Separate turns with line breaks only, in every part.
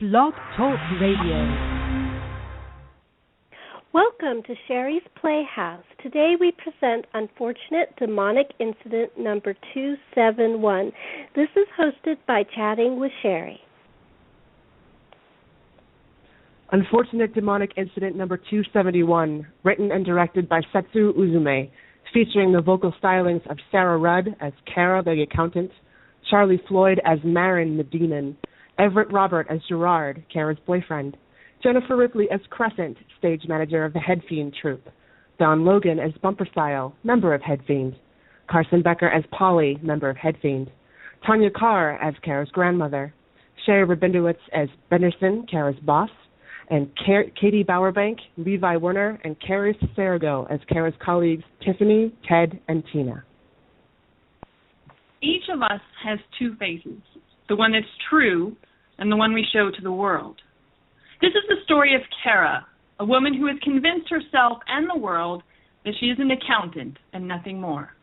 Blog Talk Radio.
Welcome to Sherri's Playhouse. Today we present Unfortunate Demonic Incident number 271. This is hosted by Chatting with Sherri.
Unfortunate Demonic Incident number 271, written and directed by Setsu Uzume, featuring the vocal stylings of Sarah Rudd as Kara the accountant, Charlie Floyd as Marin the demon, Everett Robert as Gerard, Kara's boyfriend, Jennifer Ripley as Crescent, stage manager of the Head Fiend troupe, Don Logan as Bumper Style, member of Head Fiend, Carson Becker as Polly, member of Head Fiend, Tanya Carr as Kara's grandmother, Sherri Rabinowitz as Benderson, Kara's boss, and Katie Bowerbank, Levi Werner, and Carrie Cesargo as Kara's colleagues Tiffany, Ted, and Tina.
Each of us has two faces, the one that's true and the one we show to the world. This is the story of Kara, a woman who has convinced herself and the world that she is an accountant and nothing more.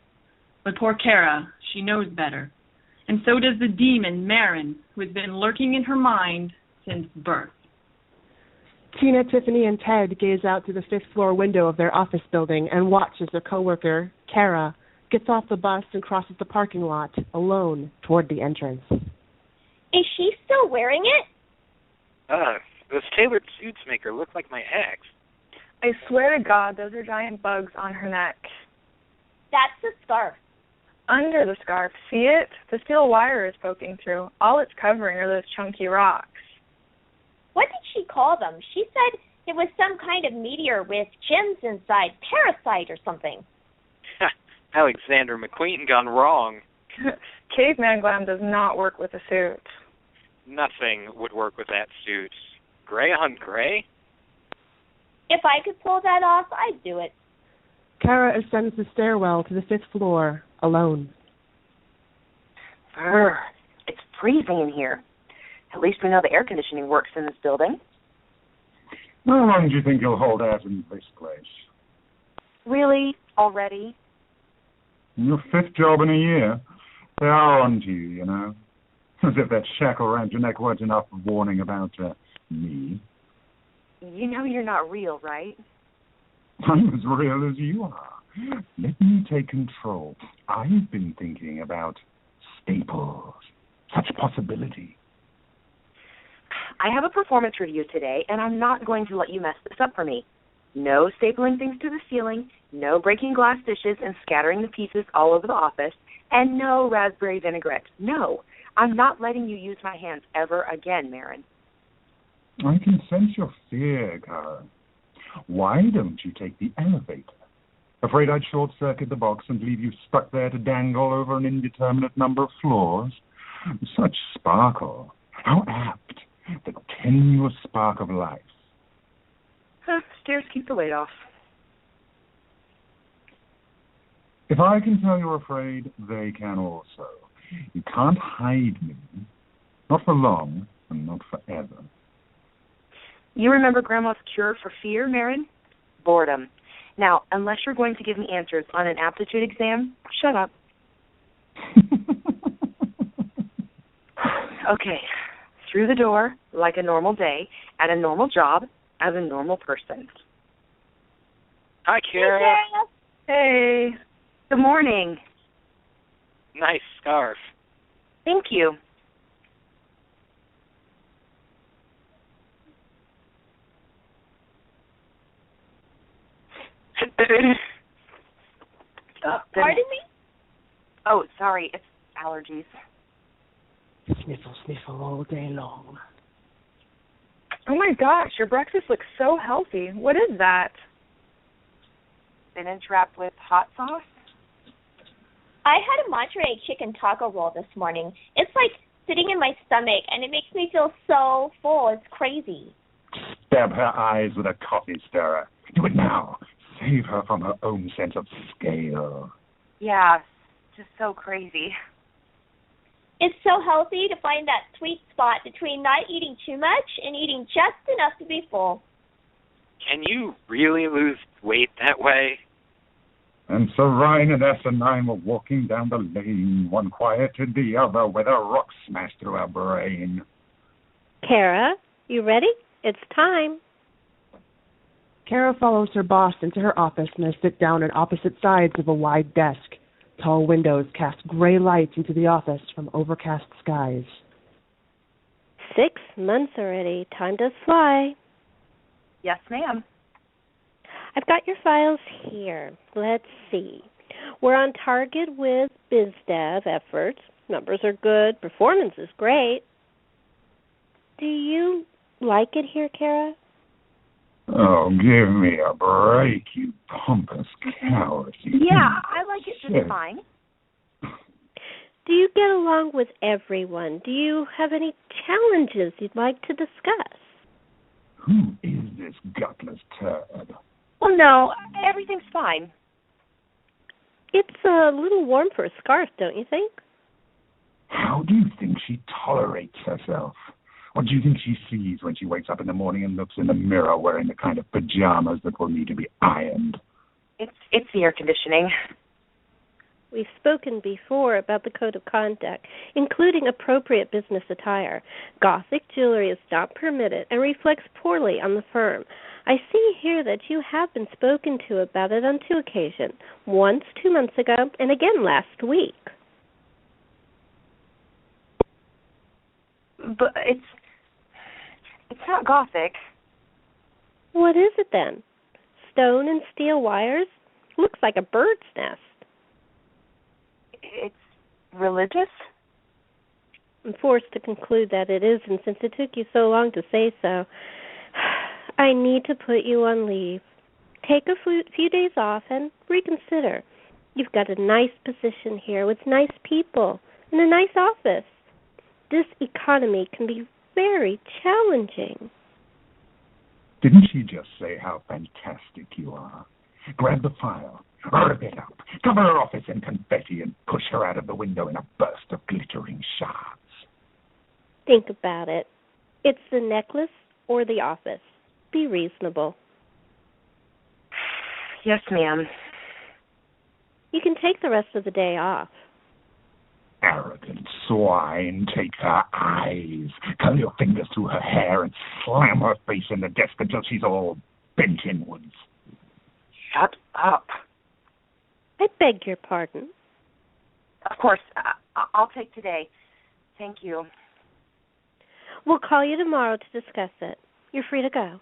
But poor Kara, she knows better. And so does the demon, Marin, who has been lurking in her mind since birth.
Tina, Tiffany, and Ted gaze out through the fifth-floor window of their office building and watch as their coworker, Kara, gets off the bus and crosses the parking lot, alone, toward the entrance.
Is she still wearing it?
Those tailored suits make her look like my ex.
I swear to God, those are giant bugs on her neck.
That's the scarf.
Under the scarf, see it? The steel wire is poking through. All it's covering are those chunky rocks.
What did she call them? She said it was some kind of meteor with gems inside, parasite or something.
Alexander McQueen gone wrong.
Caveman glam does not work with a suit.
Nothing would work with that suit. Gray on gray?
If I could pull that off, I'd do it.
Kara ascends the stairwell to the fifth floor, alone.
Brr, it's freezing in here. At least we know the air conditioning works in this building.
How long do you think you'll hold out in this place?
Really? Already?
Your fifth job in a year. They are on to you, you know. As if that shackle around your neck weren't enough warning about me.
You know you're not real, right?
I'm as real as you are. Let me take control. I've been thinking about staples. Such possibility.
I have a performance review today, and I'm not going to let you mess this up for me. No stapling things to the ceiling, no breaking glass dishes and scattering the pieces all over the office, and no raspberry vinaigrette. No, I'm not letting you use my hands ever again, Marin.
I can sense your fear, Kara. Why don't you take the elevator? Afraid I'd short-circuit the box and leave you stuck there to dangle over an indeterminate number of floors? Such sparkle. How apt. The tenuous spark of life.
Stairs keep the weight off.
If I can tell you're afraid, they can also. You can't hide me. Not for long, and not forever.
You remember Grandma's cure for fear, Marin? Boredom. Now, unless you're going to give me answers on an aptitude exam, shut up. Okay. Through the door, like a normal day, at a normal job, as a normal person.
Hi, Kara.
Hey. Good morning.
Nice scarf.
Thank you.
Pardon me?
Oh, sorry. It's allergies.
Sniffle, sniffle all day long.
Oh my gosh, your breakfast looks so healthy. What is that?
Spinach wrapped with hot sauce?
I had a Monterey chicken taco roll this morning. It's like sitting in my stomach, and it makes me feel so full. It's crazy.
Stab her eyes with a coffee stirrer. Do it now. Save her from her own sense of scale.
Yeah, just so crazy.
It's so healthy to find that sweet spot between not eating too much and eating just enough to be full.
Can you really lose weight that way?
And Serine and Asinine were walking down the lane, one quieted the other with a rock smashed through her brain.
Kara, You ready? It's time.
Kara follows her boss into her office and they sit down at opposite sides of a wide desk. Tall windows cast gray light into the office from overcast skies.
6 months already. Time does fly.
Yes, ma'am.
I've got your files here. Let's see. We're on target with BizDev efforts. Numbers are good. Performance is great. Do you like it here, Kara?
Oh, give me a break, you pompous coward.
Yeah, I like it just fine.
Do you get along with everyone? Do you have any challenges you'd like to discuss?
Who is this gutless turd?
Well, no, everything's fine.
It's a little warm for a scarf, don't you think?
How do you think she tolerates herself? What do you think she sees when she wakes up in the morning and looks in the mirror wearing the kind of pajamas that will need to be ironed?
It's the air conditioning.
We've spoken before about the code of conduct, including appropriate business attire. Gothic jewelry is not permitted and reflects poorly on the firm. I see here that you have been spoken to about it on 2 occasions, once 2 months ago and again last week.
But it's not Gothic.
What is it then? Stone and steel wires? Looks like a bird's nest.
It's religious?
I'm forced to conclude that it isn't since it took you so long to say so. I need to put you on leave. Take a few days off and reconsider. You've got a nice position here with nice people and a nice office. This economy can be very challenging.
Didn't she just say how fantastic you are? Grab the file, rip it up, cover her office in confetti, and push her out of the window in a burst of glittering shards.
Think about it. It's the necklace or the office. Be reasonable.
Yes, ma'am.
You can take the rest of the day off.
Arrogant swine, take her eyes, curl your fingers through her hair, and slam her face in the desk until she's all bent inwards.
Shut up.
I beg your pardon.
Of course, I'll take today. Thank you.
We'll call you tomorrow to discuss it. You're free to go.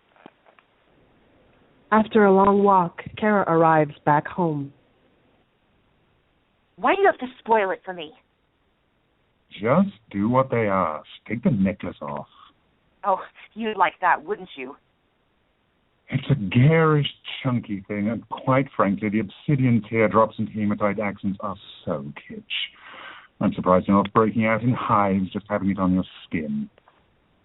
After a long walk, Kara arrives back home.
Why do you have to spoil it for me?
Just do what they ask. Take the necklace off.
Oh, you'd like that, wouldn't you?
It's a garish, chunky thing, and quite frankly, the obsidian teardrops and hematite accents are so kitsch. I'm surprised you're not breaking out in hives just having it on your skin.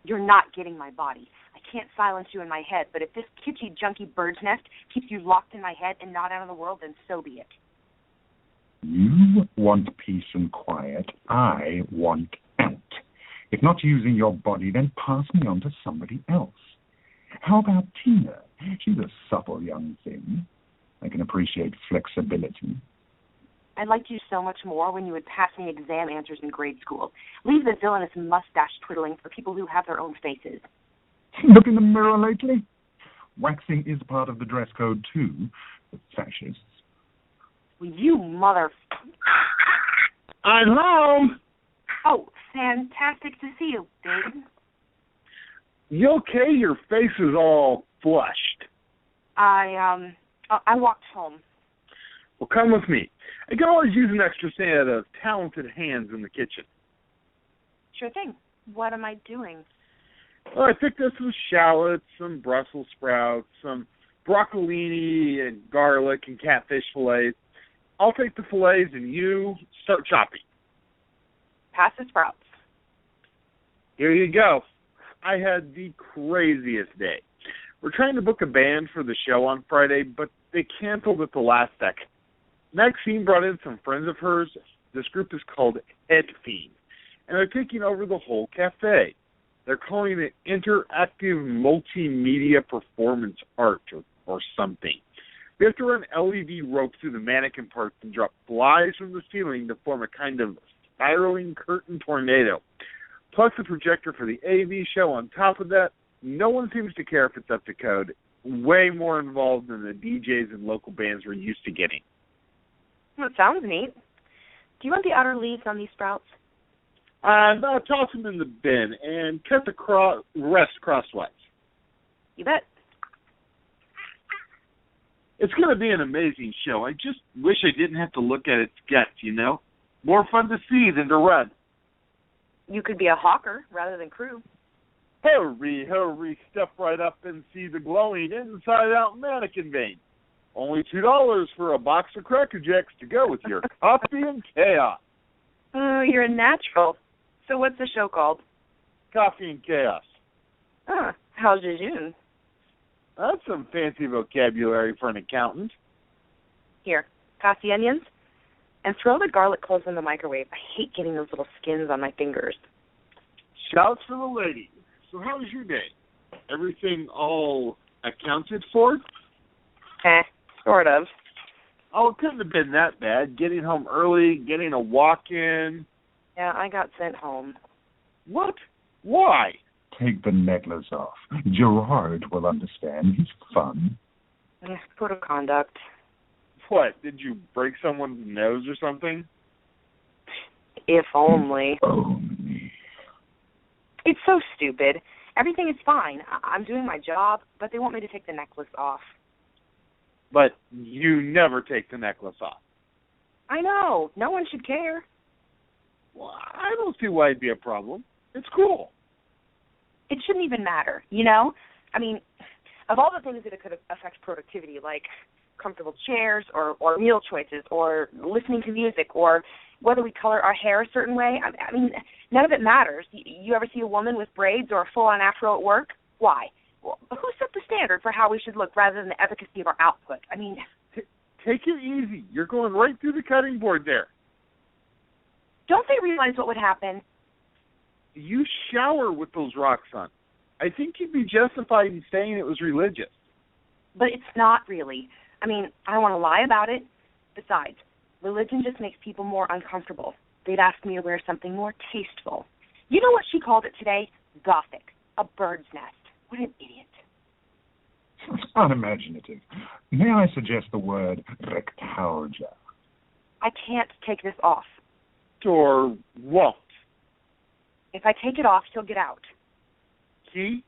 You're not getting my body. I can't silence you in my head, but if this kitschy, junky bird's nest keeps you locked in my head and not out of the world, then so be it.
You want peace and quiet. I want out. If not using your body, then pass me on to somebody else. How about Tina? She's a supple young thing. I can appreciate flexibility.
I liked you so much more when you would pass me exam answers in grade school. Leave the villainous mustache twiddling for people who have their own faces.
Look in the mirror lately? Waxing is part of the dress code, too. The fascists.
Well, you mother...
I'm home!
Oh, fantastic to see you, babe.
You okay? Your face is all flushed.
I walked home.
Well, come with me. I can always use an extra set of talented hands in the kitchen.
Sure thing. What am I doing?
Well, I picked up some shallots, some Brussels sprouts, some broccolini and garlic and catfish fillets. I'll take the fillets and you start chopping.
Pass the sprouts.
Here you go. I had the craziest day. We're trying to book a band for the show on Friday, but they canceled at the last second. Maxine brought in some friends of hers. This group is called Head Fiend, and they're taking over the whole cafe. They're calling it interactive multimedia performance art or something. We have to run LED ropes through the mannequin parts and drop flies from the ceiling to form a kind of spiraling curtain tornado. Plus a projector for the AV show on top of that, no one seems to care if it's up to code. Way more involved than the DJs and local bands we're used to getting.
Well, it sounds neat. Do you want the outer leaves on these sprouts?
Toss them in the bin and cut the rest crosswise.
You bet.
It's going to be an amazing show. I just wish I didn't have to look at its guts, you know? More fun to see than to run.
You could be a hawker rather than crew.
Hurry, step right up and see the glowing inside-out mannequin vein. Only $2 for a box of Cracker Jacks to go with your coffee and chaos.
Oh, you're a natural. So what's the show called?
Coffee and Chaos.
How's Jejune?
That's some fancy vocabulary for an accountant.
Here, toss the onions, and throw the garlic cloves in the microwave. I hate getting those little skins on my fingers.
Shouts for the lady. So how was your day? Everything all accounted for?
Sort of.
Oh, it couldn't have been that bad. Getting home early, getting a walk-in.
Yeah, I got sent home.
What? Why?
Take the necklace off. Gerard will understand. He's fun.
Code of conduct.
What? Did you break someone's nose or something?
If only.
Only.
It's so stupid. Everything is fine. I'm doing my job, but they want me to take the necklace off.
But you never take the necklace off.
I know. No one should care.
Well, I don't see why it'd be a problem. It's cool.
It shouldn't even matter, you know? I mean, of all the things that it could affect productivity, like comfortable chairs or meal choices or listening to music or whether we color our hair a certain way, I mean, none of it matters. You ever see a woman with braids or a full-on afro at work? Why? Well, who set the standard for how we should look rather than the efficacy of our output? I mean...
Take it easy. You're going right through the cutting board there.
Don't they realize what would happen?
You shower with those rocks on. I think you'd be justified in saying it was religious.
But it's not really. I mean, I don't want to lie about it. Besides, religion just makes people more uncomfortable. They'd ask me to wear something more tasteful. You know what she called it today? Gothic. A bird's nest. What an idiot.
Unimaginative. May I suggest the word rectalgia?
I can't take this off.
Or won't.
If I take it off, he'll get out.
He?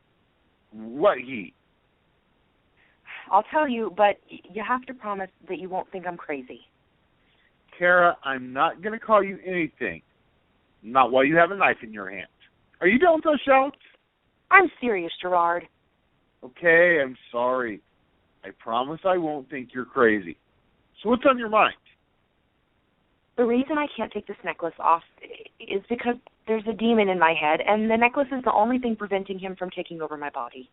What he?
I'll tell you, but you have to promise that you won't think I'm crazy.
Kara, I'm not going to call you anything. Not while you have a knife in your hand. Are you done with those shouts?
I'm serious, Gerard.
Okay, I'm sorry. I promise I won't think you're crazy. So what's on your mind?
The reason I can't take this necklace off is because there's a demon in my head, and the necklace is the only thing preventing him from taking over my body.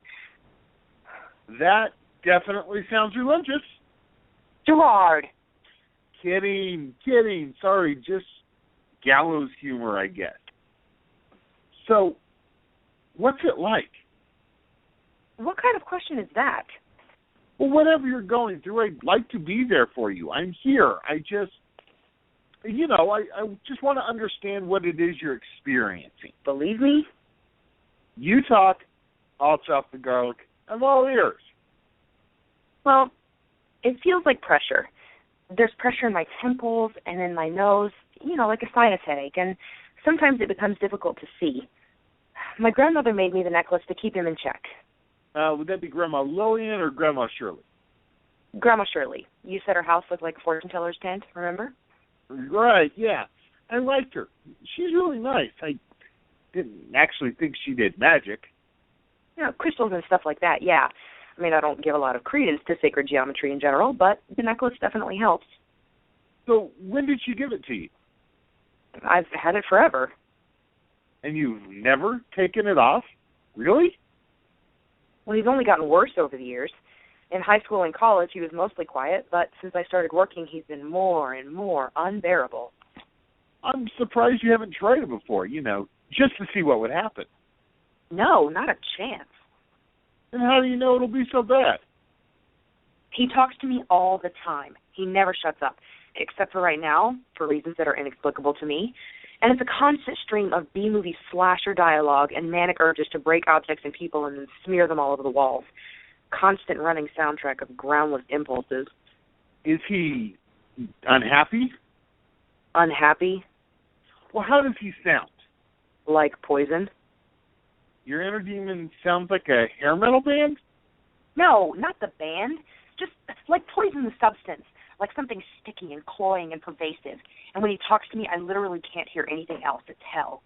That definitely sounds religious.
Gerard!
Kidding. Sorry, just gallows humor, I guess. So, what's it like?
What kind of question is that?
Well, whatever you're going through, I'd like to be there for you. I'm here. I just want to understand what it is you're experiencing.
Believe me?
You talk, I'll chop the garlic. I'm all ears.
Well, it feels like pressure. There's pressure in my temples and in my nose, like a sinus headache, and sometimes it becomes difficult to see. My grandmother made me the necklace to keep him in check.
Would that be Grandma Lillian or Grandma Shirley?
Grandma Shirley. You said her house looked like a fortune teller's tent, remember?
Right, yeah. I liked her. She's really nice. I didn't actually think she did magic.
Crystals and stuff like that, yeah. I mean, I don't give a lot of credence to sacred geometry in general, but the necklace definitely helps.
So when did she give it to you?
I've had it forever.
And you've never taken it off? Really?
Well, he's only gotten worse over the years. In high school and college, he was mostly quiet, but since I started working, he's been more and more unbearable.
I'm surprised you haven't tried it before, just to see what would happen.
No, not a chance.
And how do you know it'll be so bad?
He talks to me all the time. He never shuts up, except for right now, for reasons that are inexplicable to me. And it's a constant stream of B-movie slasher dialogue and manic urges to break objects and people and then smear them all over the walls. Constant running soundtrack of groundless impulses.
Is he unhappy?
Unhappy?
Well, how does he sound?
Like Poison?
Your inner demon sounds like a hair metal band?
No, not the band. Just like Poison the substance. Like something sticky and cloying and pervasive. And when he talks to me, I literally can't hear anything else. It's hell.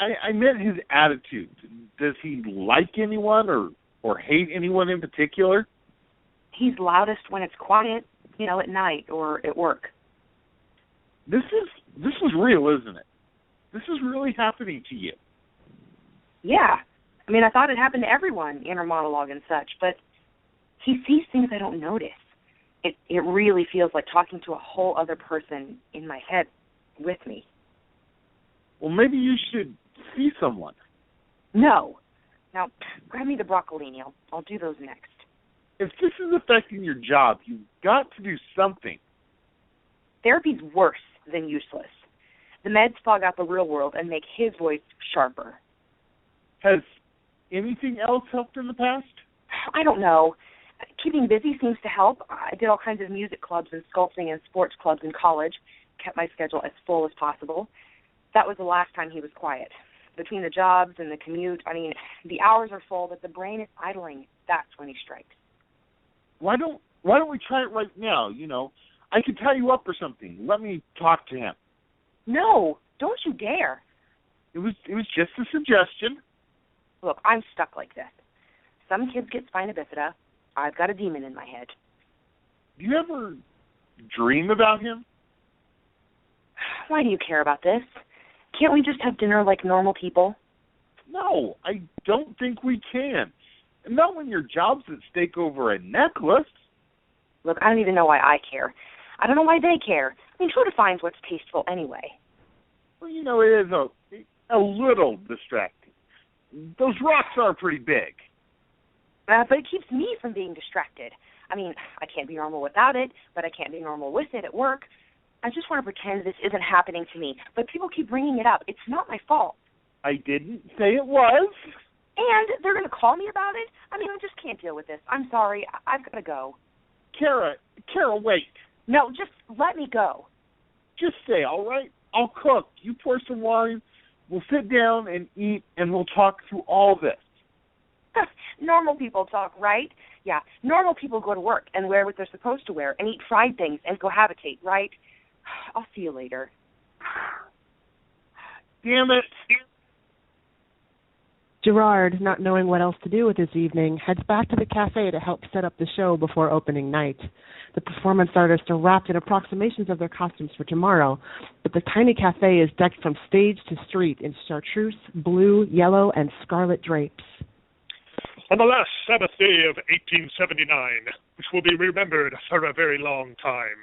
I meant his attitude. Does he like anyone or hate anyone in particular?
He's loudest when it's quiet, at night or at work.
This is real, isn't it? This is really happening to you.
Yeah. I mean, I thought it happened to everyone, inner monologue and such, but he sees things I don't notice. It really feels like talking to a whole other person in my head with me.
Well, maybe you should see someone.
No. Now, grab me the broccolini. I'll do those next.
If this is affecting your job, you've got to do something.
Therapy's worse than useless. The meds fog out the real world and make his voice sharper.
Has anything else helped in the past?
I don't know. Keeping busy seems to help. I did all kinds of music clubs and sculpting and sports clubs in college, kept my schedule as full as possible. That was the last time he was quiet. Between the jobs and the commute, the hours are full, but the brain is idling. That's when he strikes.
Why don't we try it right now? I could tie you up or something. Let me talk to him.
No, don't you dare.
It was just a suggestion.
Look, I'm stuck like this. Some kids get spina bifida. I've got a demon in my head.
Do you ever dream about him?
Why do you care about this? Can't we just have dinner like normal people?
No, I don't think we can. Not when your job's at stake over a necklace.
Look, I don't even know why I care. I don't know why they care. Who defines what's tasteful anyway?
Well, it is a little distracting. Those rocks are pretty big.
But it keeps me from being distracted. I can't be normal without it, but I can't be normal with it at work. I just want to pretend this isn't happening to me, but people keep bringing it up. It's not my fault.
I didn't say it was.
And they're going to call me about it? I just can't deal with this. I'm sorry. I've got to go.
Kara, wait.
No, just let me go.
Just stay, all right? I'll cook. You pour some wine. We'll sit down and eat, and we'll talk through all this.
Normal people talk, right? Yeah, normal people go to work and wear what they're supposed to wear and eat fried things and cohabitate, right? I'll see you later.
Damn it.
Gerard, not knowing what else to do with his evening, heads back to the cafe to help set up the show before opening night. The performance artists are wrapped in approximations of their costumes for tomorrow, but the tiny cafe is decked from stage to street in chartreuse, blue, yellow, and scarlet drapes.
On the last Sabbath day of 1879, which will be remembered for a very long time.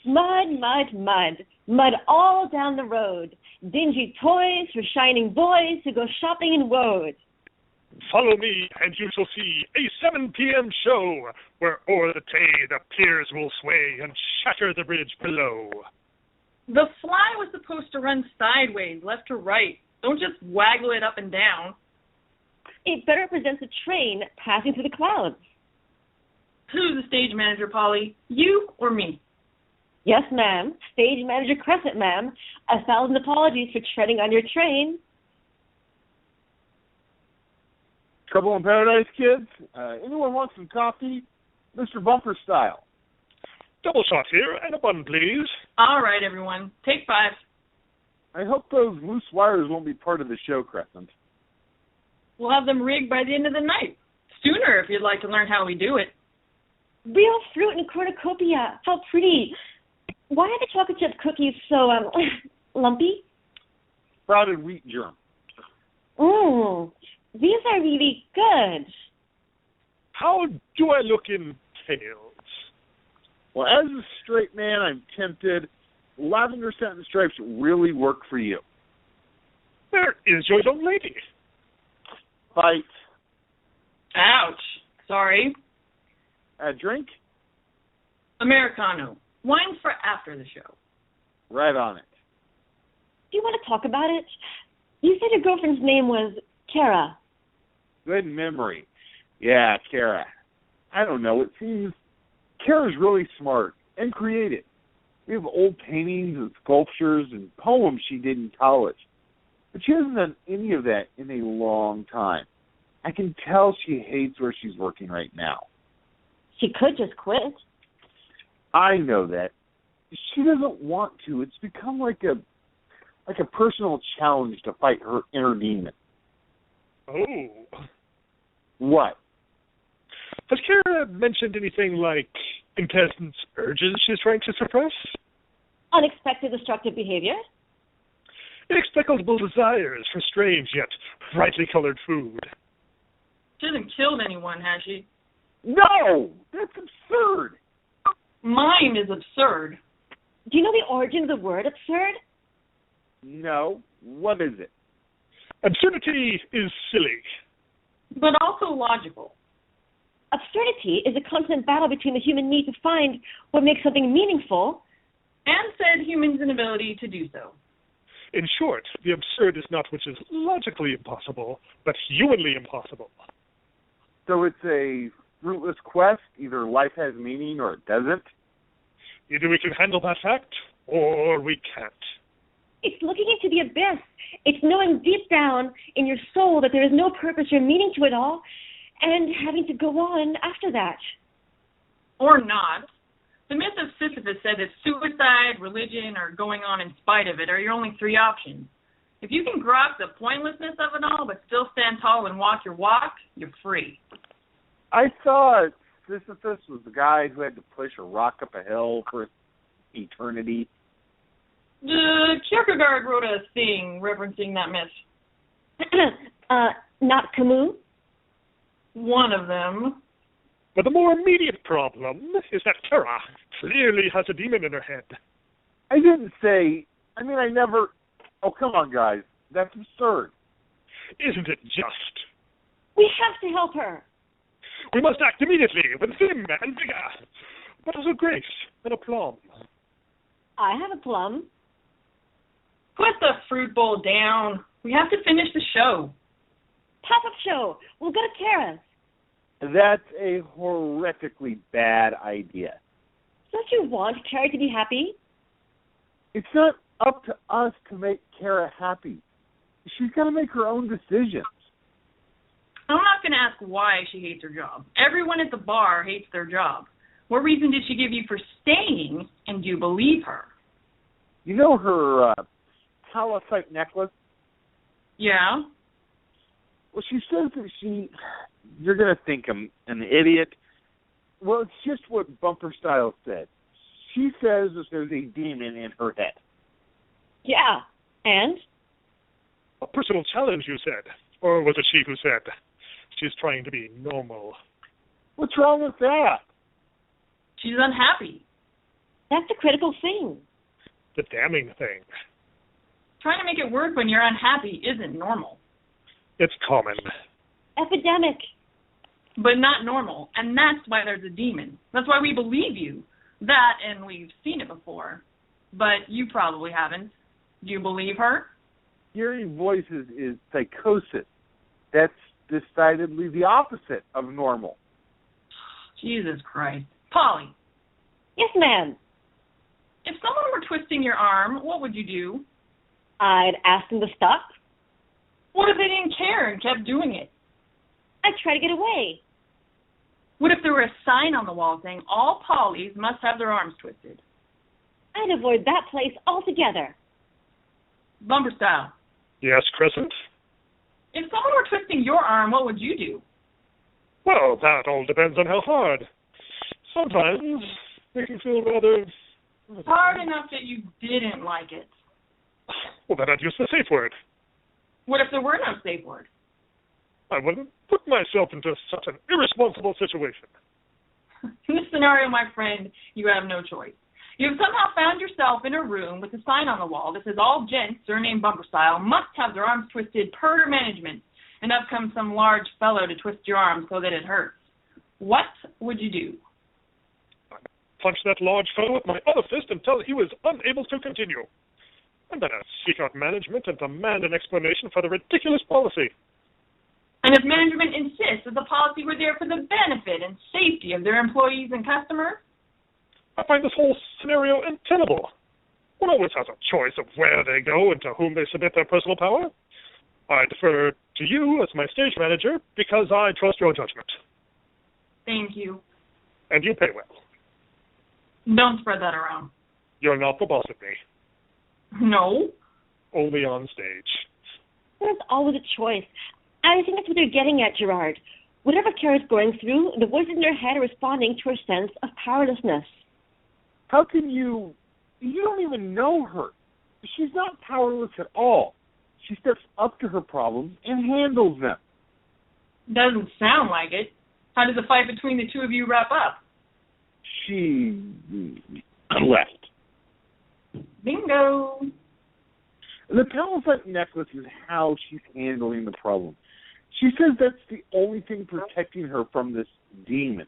Mud, mud, mud. Mud all down the road. Dingy toys for shining boys who go shopping in woad.
Follow me, and you shall see a 7 p.m. show where o'er the Tay the piers will sway and shatter the bridge below.
The fly was supposed to run sideways, left to right. Don't just waggle it up and down.
It better represents a train passing through the clouds.
Who's the stage manager, Polly? You or me?
Yes, ma'am. Stage manager Crescent, ma'am. 1,000 apologies for treading on your train.
Trouble in Paradise, kids? Anyone want some coffee? Mr. Bumper style.
Double shot here, and a bun, please.
All right, everyone. Take 5.
I hope those loose wires won't be part of the show, Crescent.
We'll have them rigged by the end of the night. Sooner, if you'd like to learn how we do it.
Real fruit and cornucopia. How pretty. Why are the chocolate chip cookies so, lumpy?
Sprouted wheat germ.
These are really good.
How do I look in tails?
Well, as a straight man, I'm tempted. Lavender satin stripes really work for you.
Where is your young lady?
Fight.
Ouch. Sorry.
A drink?
Americano. Wine for after the show.
Right on it.
Do you want to talk about it? You said your girlfriend's name was Kara.
Good memory. Yeah, Kara. I don't know. It seems Kara's really smart and creative. We have old paintings and sculptures and poems she did in college. But she hasn't done any of that in a long time. I can tell she hates where she's working right now.
She could just quit.
I know that. She doesn't want to. It's become like a personal challenge to fight her inner demon.
Oh.
What?
Has Kara mentioned anything like intense urges she's trying to suppress?
Unexpected destructive behavior?
Inexplicable desires for strange yet brightly colored food.
She hasn't killed anyone, has she?
No! That's absurd!
Mine is absurd.
Do you know the origin of the word absurd?
No. What is it?
Absurdity is silly.
But also logical.
Absurdity is a constant battle between the human need to find what makes something meaningful
and said human's inability to do so.
In short, the absurd is not which is logically impossible, but humanly impossible.
So it's a fruitless quest. Either life has meaning or it doesn't.
Either we can handle that fact, or we can't.
It's looking into the abyss. It's knowing deep down in your soul that there is no purpose or meaning to it all, and having to go on after that.
Or not. The myth of Sisyphus said that suicide, religion, or going on in spite of it are your only three options. If you can grok the pointlessness of it all, but still stand tall and walk your walk, you're free.
I thought Sisyphus was the guy who had to push a rock up a hill for eternity.
Kierkegaard wrote a thing referencing that myth.
Not Camus?
One of them.
But the more immediate problem is that Kara clearly has a demon in her head.
I didn't say, I never... Oh, come on, guys. That's absurd.
Isn't it just?
We have to help her.
We must act immediately with vim and vigor, but also grace and aplomb.
I have a plum.
Put the fruit bowl down. We have to finish the show.
Pop-up show. We'll go to Kara's.
That's a horrifically bad idea.
Don't you want Kara to be happy?
It's not up to us to make Kara happy. She's got to make her own decisions.
I'm not going to ask why she hates her job. Everyone at the bar hates their job. What reason did she give you for staying, and do you believe her?
You know her Tala-type necklace?
Yeah?
Well, she says that you're going to think I'm an idiot. Well, it's just what Bumper Style said. She says that there's a demon in her head.
Yeah, and?
A personal challenge, you said. Or was it she who said she's trying to be normal?
What's wrong with that?
She's unhappy.
That's the critical thing.
The damning thing.
Trying to make it work when you're unhappy isn't normal.
It's common.
Epidemic.
But not normal. And that's why there's a demon. That's why we believe you. That, and we've seen it before. But you probably haven't. Do you believe her?
Hearing voices is psychosis. That's decidedly the opposite of normal.
Jesus Christ. Polly.
Yes, ma'am.
If someone were twisting your arm, what would you do?
I'd ask them to stop.
What if they didn't care and kept doing it?
I'd try to get away.
What if there were a sign on the wall saying all Pollys must have their arms twisted?
I'd avoid that place altogether.
Bumper Style.
Yes, Crescent?
If someone were twisting your arm, what would you do?
Well, that all depends on how hard. Sometimes they can feel rather...
Hard enough that you didn't like it.
Well, then I'd use the safe word.
What if there were no safe word?
I wouldn't put myself into such an irresponsible situation.
In this scenario, my friend, you have no choice. You've somehow found yourself in a room with a sign on the wall that says all gents, surnamed Bumper Style, must have their arms twisted per management, and up comes some large fellow to twist your arm so that it hurts. What would you do?
I'd punch that large fellow with my other fist until he was unable to continue. I'm going to seek out management and demand an explanation for the ridiculous policy.
And if management insists that the policy were there for the benefit and safety of their employees and customers?
I find this whole scenario untenable. One always has a choice of where they go and to whom they submit their personal power. I defer to you as my stage manager because I trust your judgment.
Thank you.
And you pay well.
Don't spread that around.
You're not the boss of me.
No.
Only on stage.
There's always a choice. I think that's what they're getting at, Gerard. Whatever Kara's going through, the voices in her head are responding to her sense of powerlessness.
How can you don't even know her. She's not powerless at all. She steps up to her problems and handles them.
Doesn't sound like it. How does the fight between the two of you wrap up?
She left.
Bingo.
The Palisade necklace is how she's handling the problem. She says that's the only thing protecting her from this demon.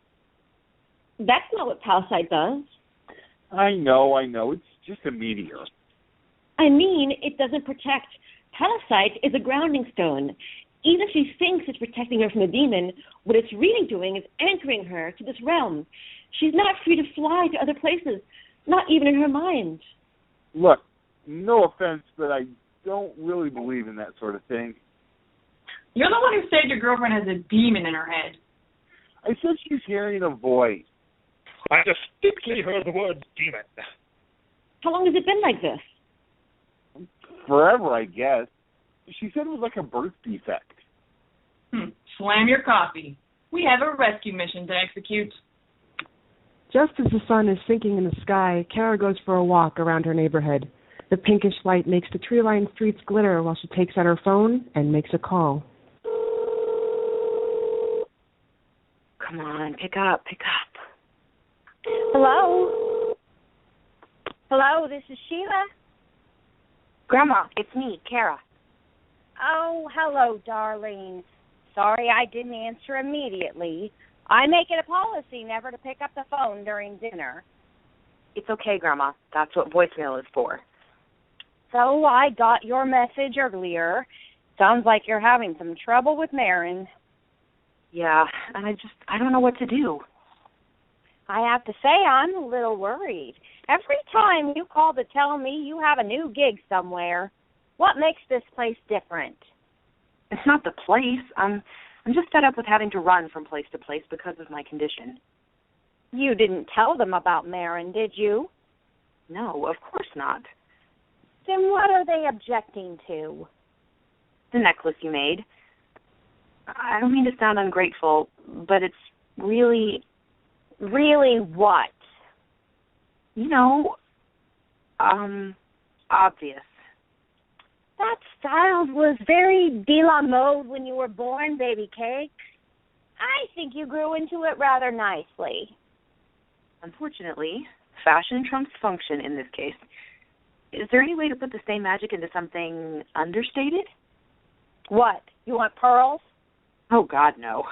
That's not what Palisade does.
I know. It's just a meteor.
I mean, it doesn't protect. Palisade is a grounding stone. Even if she thinks it's protecting her from the demon, what it's really doing is anchoring her to this realm. She's not free to fly to other places, not even in her mind.
Look, no offense, but I don't really believe in that sort of thing.
You're the one who said your girlfriend has a demon in her head.
I said she's hearing a voice.
I distinctly heard the word demon.
How long has it been like this?
Forever, I guess. She said it was like a birth defect.
Slam your coffee. We have a rescue mission to execute.
Just as the sun is sinking in the sky, Kara goes for a walk around her neighborhood. The pinkish light makes the tree-lined streets glitter while she takes out her phone and makes a call.
Come on, pick up.
Hello? Hello, this is Sheila.
Grandma, it's me, Kara.
Oh, hello, darling. Sorry I didn't answer immediately. I make it a policy never to pick up the phone during dinner.
It's okay, Grandma. That's what voicemail is for.
So I got your message earlier. Sounds like you're having some trouble with Marin.
Yeah, and I don't know what to do.
I have to say I'm a little worried. Every time you call to tell me you have a new gig somewhere, what makes this place different?
It's not the place. I'm just fed up with having to run from place to place because of my condition.
You didn't tell them about Marin, did you?
No, of course not.
Then what are they objecting to?
The necklace you made. I don't mean to sound ungrateful, but it's really...
Really what?
You know, obvious.
That style was very de la mode when you were born, baby cake. I think you grew into it rather nicely.
Unfortunately, fashion trumps function in this case. Is there any way to put the same magic into something understated?
What? You want pearls?
Oh, God, no.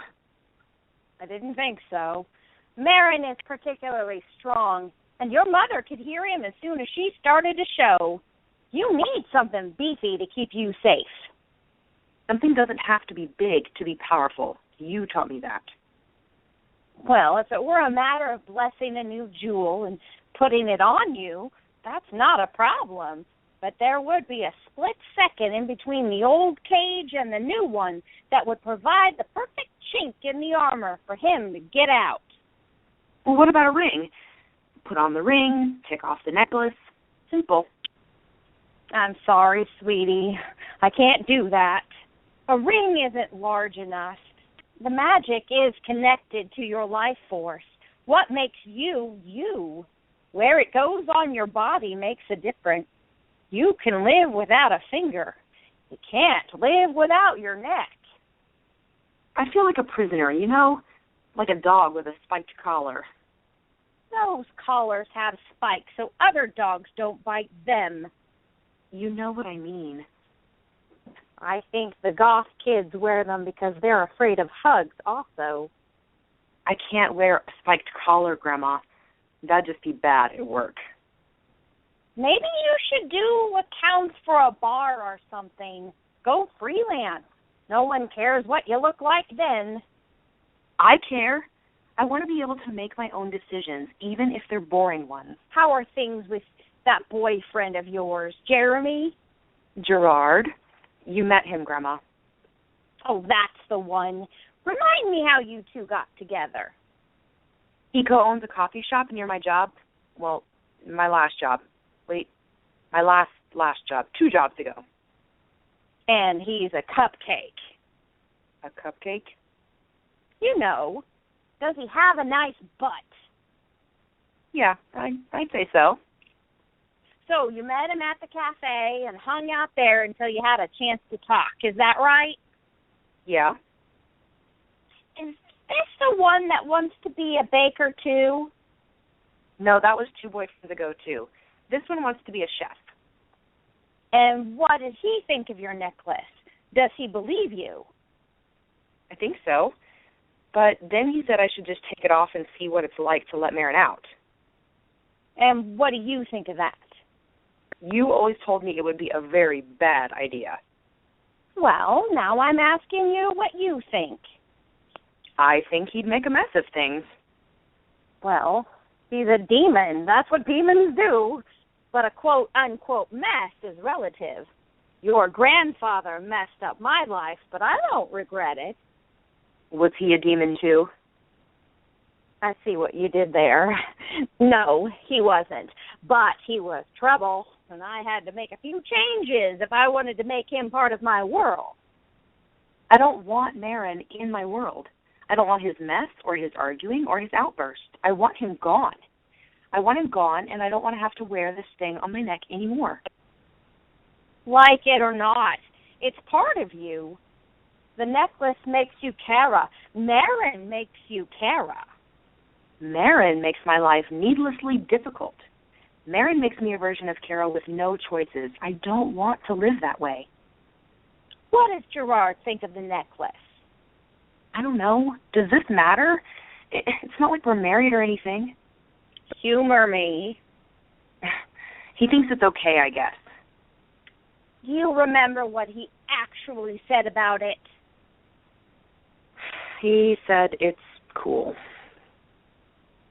I didn't think so. Marin is particularly strong, and your mother could hear him as soon as she started to show. You need something beefy to keep you safe.
Something doesn't have to be big to be powerful. You taught me that.
Well, if it were a matter of blessing a new jewel and putting it on you, that's not a problem. But there would be a split second in between the old cage and the new one that would provide the perfect chink in the armor for him to get out.
Well, what about a ring? Put on the ring, take off the necklace. Simple.
I'm sorry, sweetie. I can't do that. A ring isn't large enough. The magic is connected to your life force. What makes you, you? Where it goes on your body makes a difference. You can live without a finger. You can't live without your neck.
I feel like a prisoner, you know? Like a dog with a spiked collar.
Those collars have spikes so other dogs don't bite them.
You know what I mean.
I think the goth kids wear them because they're afraid of hugs also.
I can't wear a spiked collar, Grandma. That'd just be bad at work.
Maybe you should do accounts for a bar or something. Go freelance. No one cares what you look like then.
I care. I want to be able to make my own decisions, even if they're boring ones.
How are things with that boyfriend of yours, Jeremy?
Gerard. You met him, Grandma.
Oh, that's the one. Remind me how you two got together.
He co-owns a coffee shop near my job. Well, my last job. Wait, my last job. 2 jobs ago.
And he's a cupcake.
A cupcake?
You know. Does he have a nice butt?
Yeah, I'd say so.
So you met him at the cafe and hung out there until you had a chance to talk. Is that right?
Yeah.
Is this the one that wants to be a baker too?
No, that was 2 boyfriends ago too. This one wants to be a chef.
And what does he think of your necklace? Does he believe you?
I think so. But then he said I should just take it off and see what it's like to let Marin out.
And what do you think of that?
You always told me it would be a very bad idea.
Well, now I'm asking you what you think.
I think he'd make a mess of things.
Well, he's a demon. That's what demons do. But a quote-unquote mess is relative. Your grandfather messed up my life, but I don't regret it.
Was he a demon too?
I see what you did there. No, he wasn't. But he was trouble, and I had to make a few changes if I wanted to make him part of my world.
I don't want Marin in my world. I don't want his mess or his arguing or his outburst. I want him gone. I want him gone, and I don't want to have to wear this thing on my neck anymore.
Like it or not, it's part of you. The necklace makes you Kara. Marin makes you Kara.
Marin makes my life needlessly difficult. Marin makes me a version of Kara with no choices. I don't want to live that way.
What does Gerard think of the necklace?
I don't know. Does this matter? It's not like we're married or anything.
Humor me.
He thinks it's okay, I guess.
Do you remember what he actually said about it?
He said it's cool.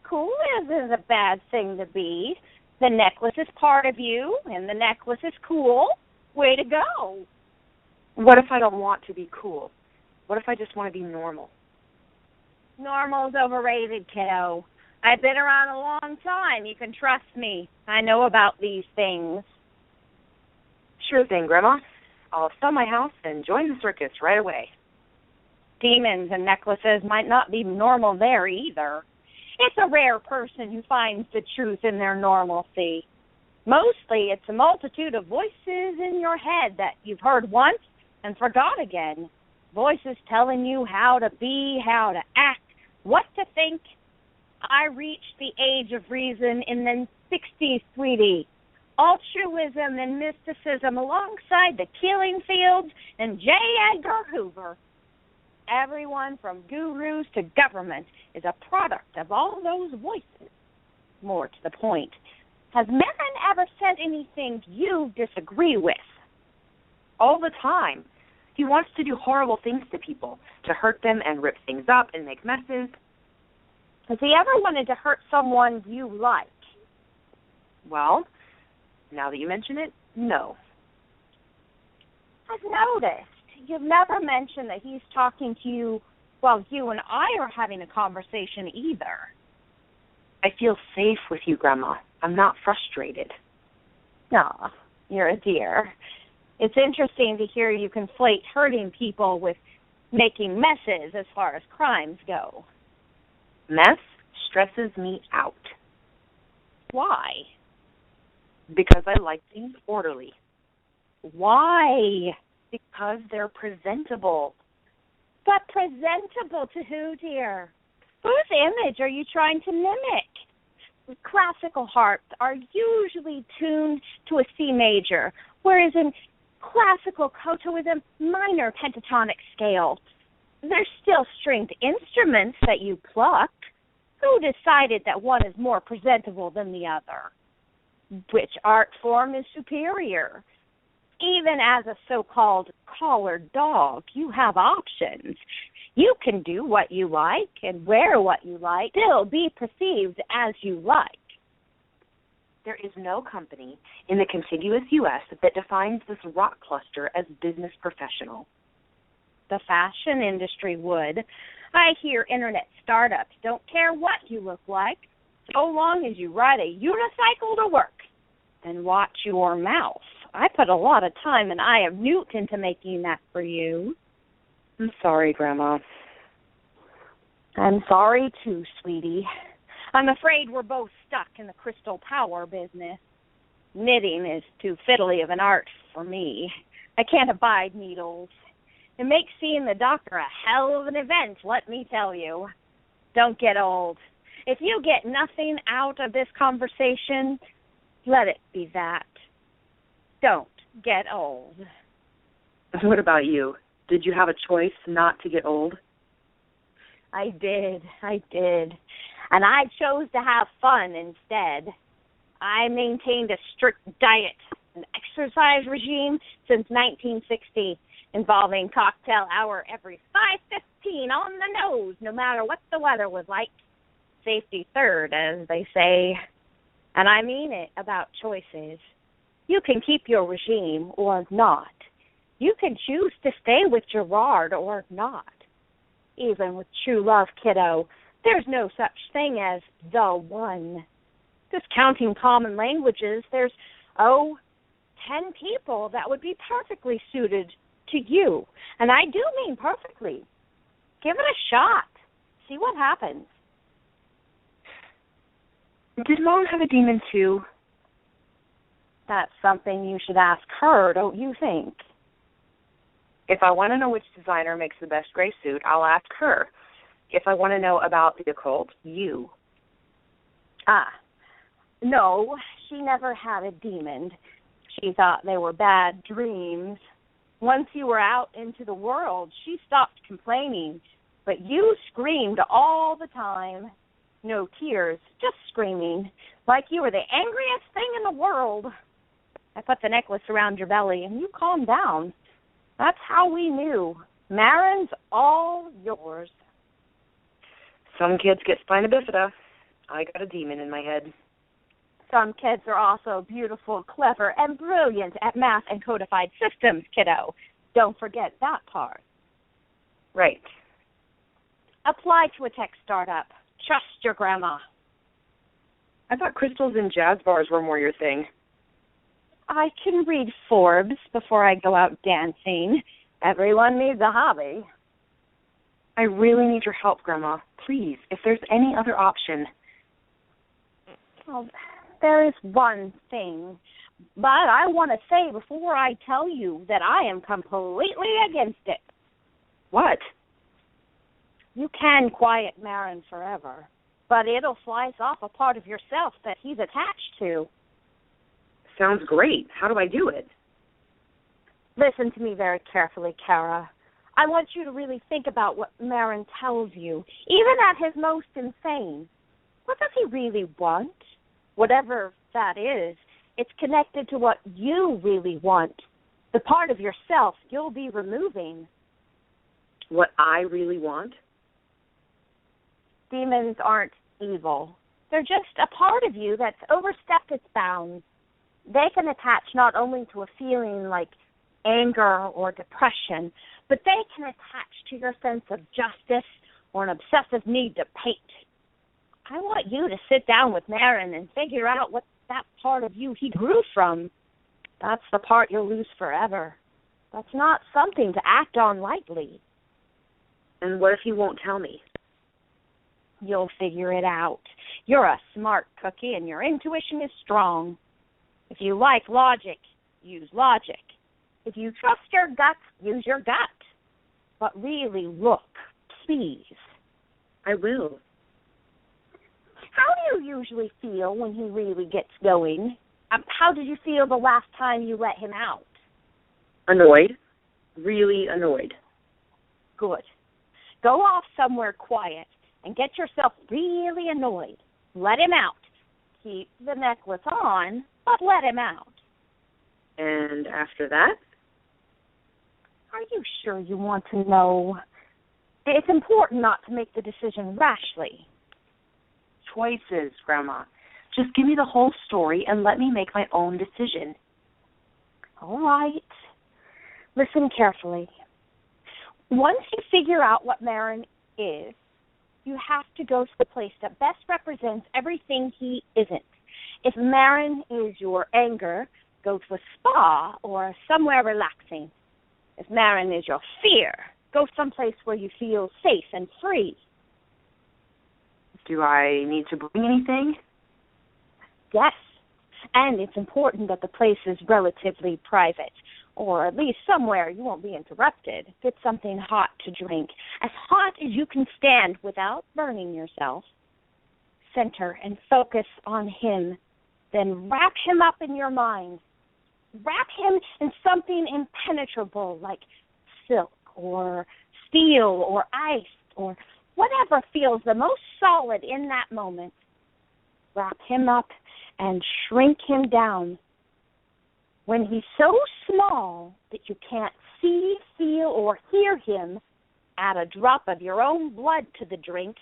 Cool isn't a bad thing to be. The necklace is part of you, and the necklace is cool. Way to go.
What if I don't want to be cool? What if I just want to be normal?
Normal's overrated, kiddo. I've been around a long time. You can trust me. I know about these things.
Sure thing, Grandma. I'll sell my house and join the circus right away.
Demons and necklaces might not be normal there either. It's a rare person who finds the truth in their normalcy. Mostly it's a multitude of voices in your head that you've heard once and forgot again. Voices telling you how to be, how to act, what to think. I reached the age of reason in the 60s, sweetie. Altruism and mysticism alongside the killing fields and J. Edgar Hoover. Everyone from gurus to government is a product of all those voices. More to the point, has Marin ever said anything you disagree with?
All the time. He wants to do horrible things to people, to hurt them and rip things up and make messes.
Has he ever wanted to hurt someone you like?
Well, now that you mention it, no.
I've noticed. You've never mentioned that he's talking to you while you and I are having a conversation either.
I feel safe with you, Grandma. I'm not frustrated.
Aw, you're a dear. It's interesting to hear you conflate hurting people with making messes as far as crimes go.
Mess stresses me out.
Why?
Because I like things orderly.
Why?
Because they're presentable.
But presentable to who, dear? Whose image are you trying to mimic? Classical harps are usually tuned to a C major, whereas in classical koto is a minor pentatonic scale. They're still stringed instruments that you pluck. Who decided that one is more presentable than the other? Which art form is superior? Even as a so-called collared dog, you have options. You can do what you like and wear what you like, still be perceived as you like.
There is no company in the contiguous U.S. that defines this rock cluster as business professional.
The fashion industry would. I hear internet startups don't care what you look like, so long as you ride a unicycle to work. And watch your mouth. I put a lot of time and eye of newt into making that for you.
I'm sorry, Grandma.
I'm sorry too, sweetie. I'm afraid we're both stuck in the crystal power business. Knitting is too fiddly of an art for me. I can't abide needles. It makes seeing the doctor a hell of an event, let me tell you. Don't get old. If you get nothing out of this conversation, let it be that. Don't get old.
What about you? Did you have a choice not to get old?
I did. And I chose to have fun instead. I maintained a strict diet and exercise regime since 1960, involving cocktail hour every 5:15 on the nose, no matter what the weather was like. Safety third, as they say. And I mean it about choices. You can keep your regime or not. You can choose to stay with Gerard or not. Even with true love, kiddo, there's no such thing as the one. Discounting common languages, there's, 10 people that would be perfectly suited to you. And I do mean perfectly. Give it a shot. See what happens.
Did Mom have a demon too?
That's something you should ask her, don't you think?
If I want to know which designer makes the best gray suit, I'll ask her. If I want to know about the occult, you.
No, she never had a demon. She thought they were bad dreams. Once you were out into the world, she stopped complaining. But you screamed all the time. No tears, just screaming, like you were the angriest thing in the world. I put the necklace around your belly, and you calmed down. That's how we knew. Marin's all yours.
Some kids get spina bifida. I got a demon in my head.
Some kids are also beautiful, clever, and brilliant at math and codified systems, kiddo. Don't forget that part.
Right.
Apply to a tech startup. Trust your grandma.
I thought crystals and jazz bars were more your thing.
I can read Forbes before I go out dancing. Everyone needs a hobby.
I really need your help, Grandma. Please, if there's any other option.
Well, there is one thing. But I want to say before I tell you that I am completely against it.
What?
You can quiet Marin forever, but it'll slice off a part of yourself that he's attached to.
Sounds great. How do I do it?
Listen to me very carefully, Kara. I want you to really think about what Marin tells you, even at his most insane. What does he really want? Whatever that is, it's connected to what you really want, the part of yourself you'll be removing.
What I really want?
Demons aren't evil. They're just a part of you that's overstepped its bounds. They can attach not only to a feeling like anger or depression, but they can attach to your sense of justice or an obsessive need to paint. I want you to sit down with Marin and figure out what that part of you he grew from. That's the part you'll lose forever. That's not something to act on lightly.
And what if he won't tell me?
You'll figure it out. You're a smart cookie and your intuition is strong. If you like logic, use logic. If you trust your gut, use your gut. But really look, please.
I will.
How do you usually feel when he really gets going? How did you feel the last time you let him out?
Annoyed. Really annoyed.
Good. Go off somewhere quiet and get yourself really annoyed. Let him out. keep the necklace on, but let him out.
And after that?
Are you sure you want to know? It's important not to make the decision rashly.
Choices, Grandma. Just give me the whole story and let me make my own decision.
All right. Listen carefully. Once you figure out what Marin is, you have to go to the place that best represents everything he isn't. If Marin is your anger, go to a spa or somewhere relaxing. If Marin is your fear, go someplace where you feel safe and free.
Do I need to bring anything?
Yes, and it's important that the place is relatively private, or at least somewhere you won't be interrupted. Get something hot to drink, as hot as you can stand without burning yourself. Center and focus on him, then wrap him up in your mind. Wrap him in something impenetrable like silk or steel or ice or whatever feels the most solid in that moment. Wrap him up and shrink him down. When he's so small that you can't see, feel, or hear him, add a drop of your own blood to the drink,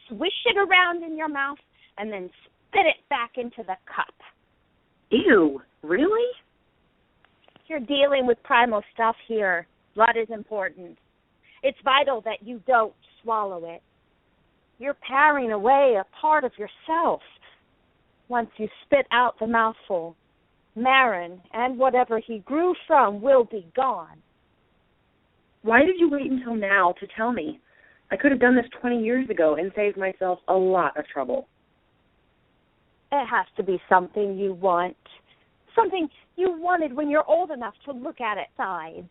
swish it around in your mouth, and then spit it back into the cup.
Ew, really?
You're dealing with primal stuff here. Blood is important. It's vital that you don't swallow it. You're paring away a part of yourself. Once you spit out the mouthful, Marin and whatever he grew from will be gone.
Why did you wait until now to tell me? I could have done this 20 years ago and saved myself a lot of trouble.
It has to be something you want. Something you wanted when you're old enough to look at it sides.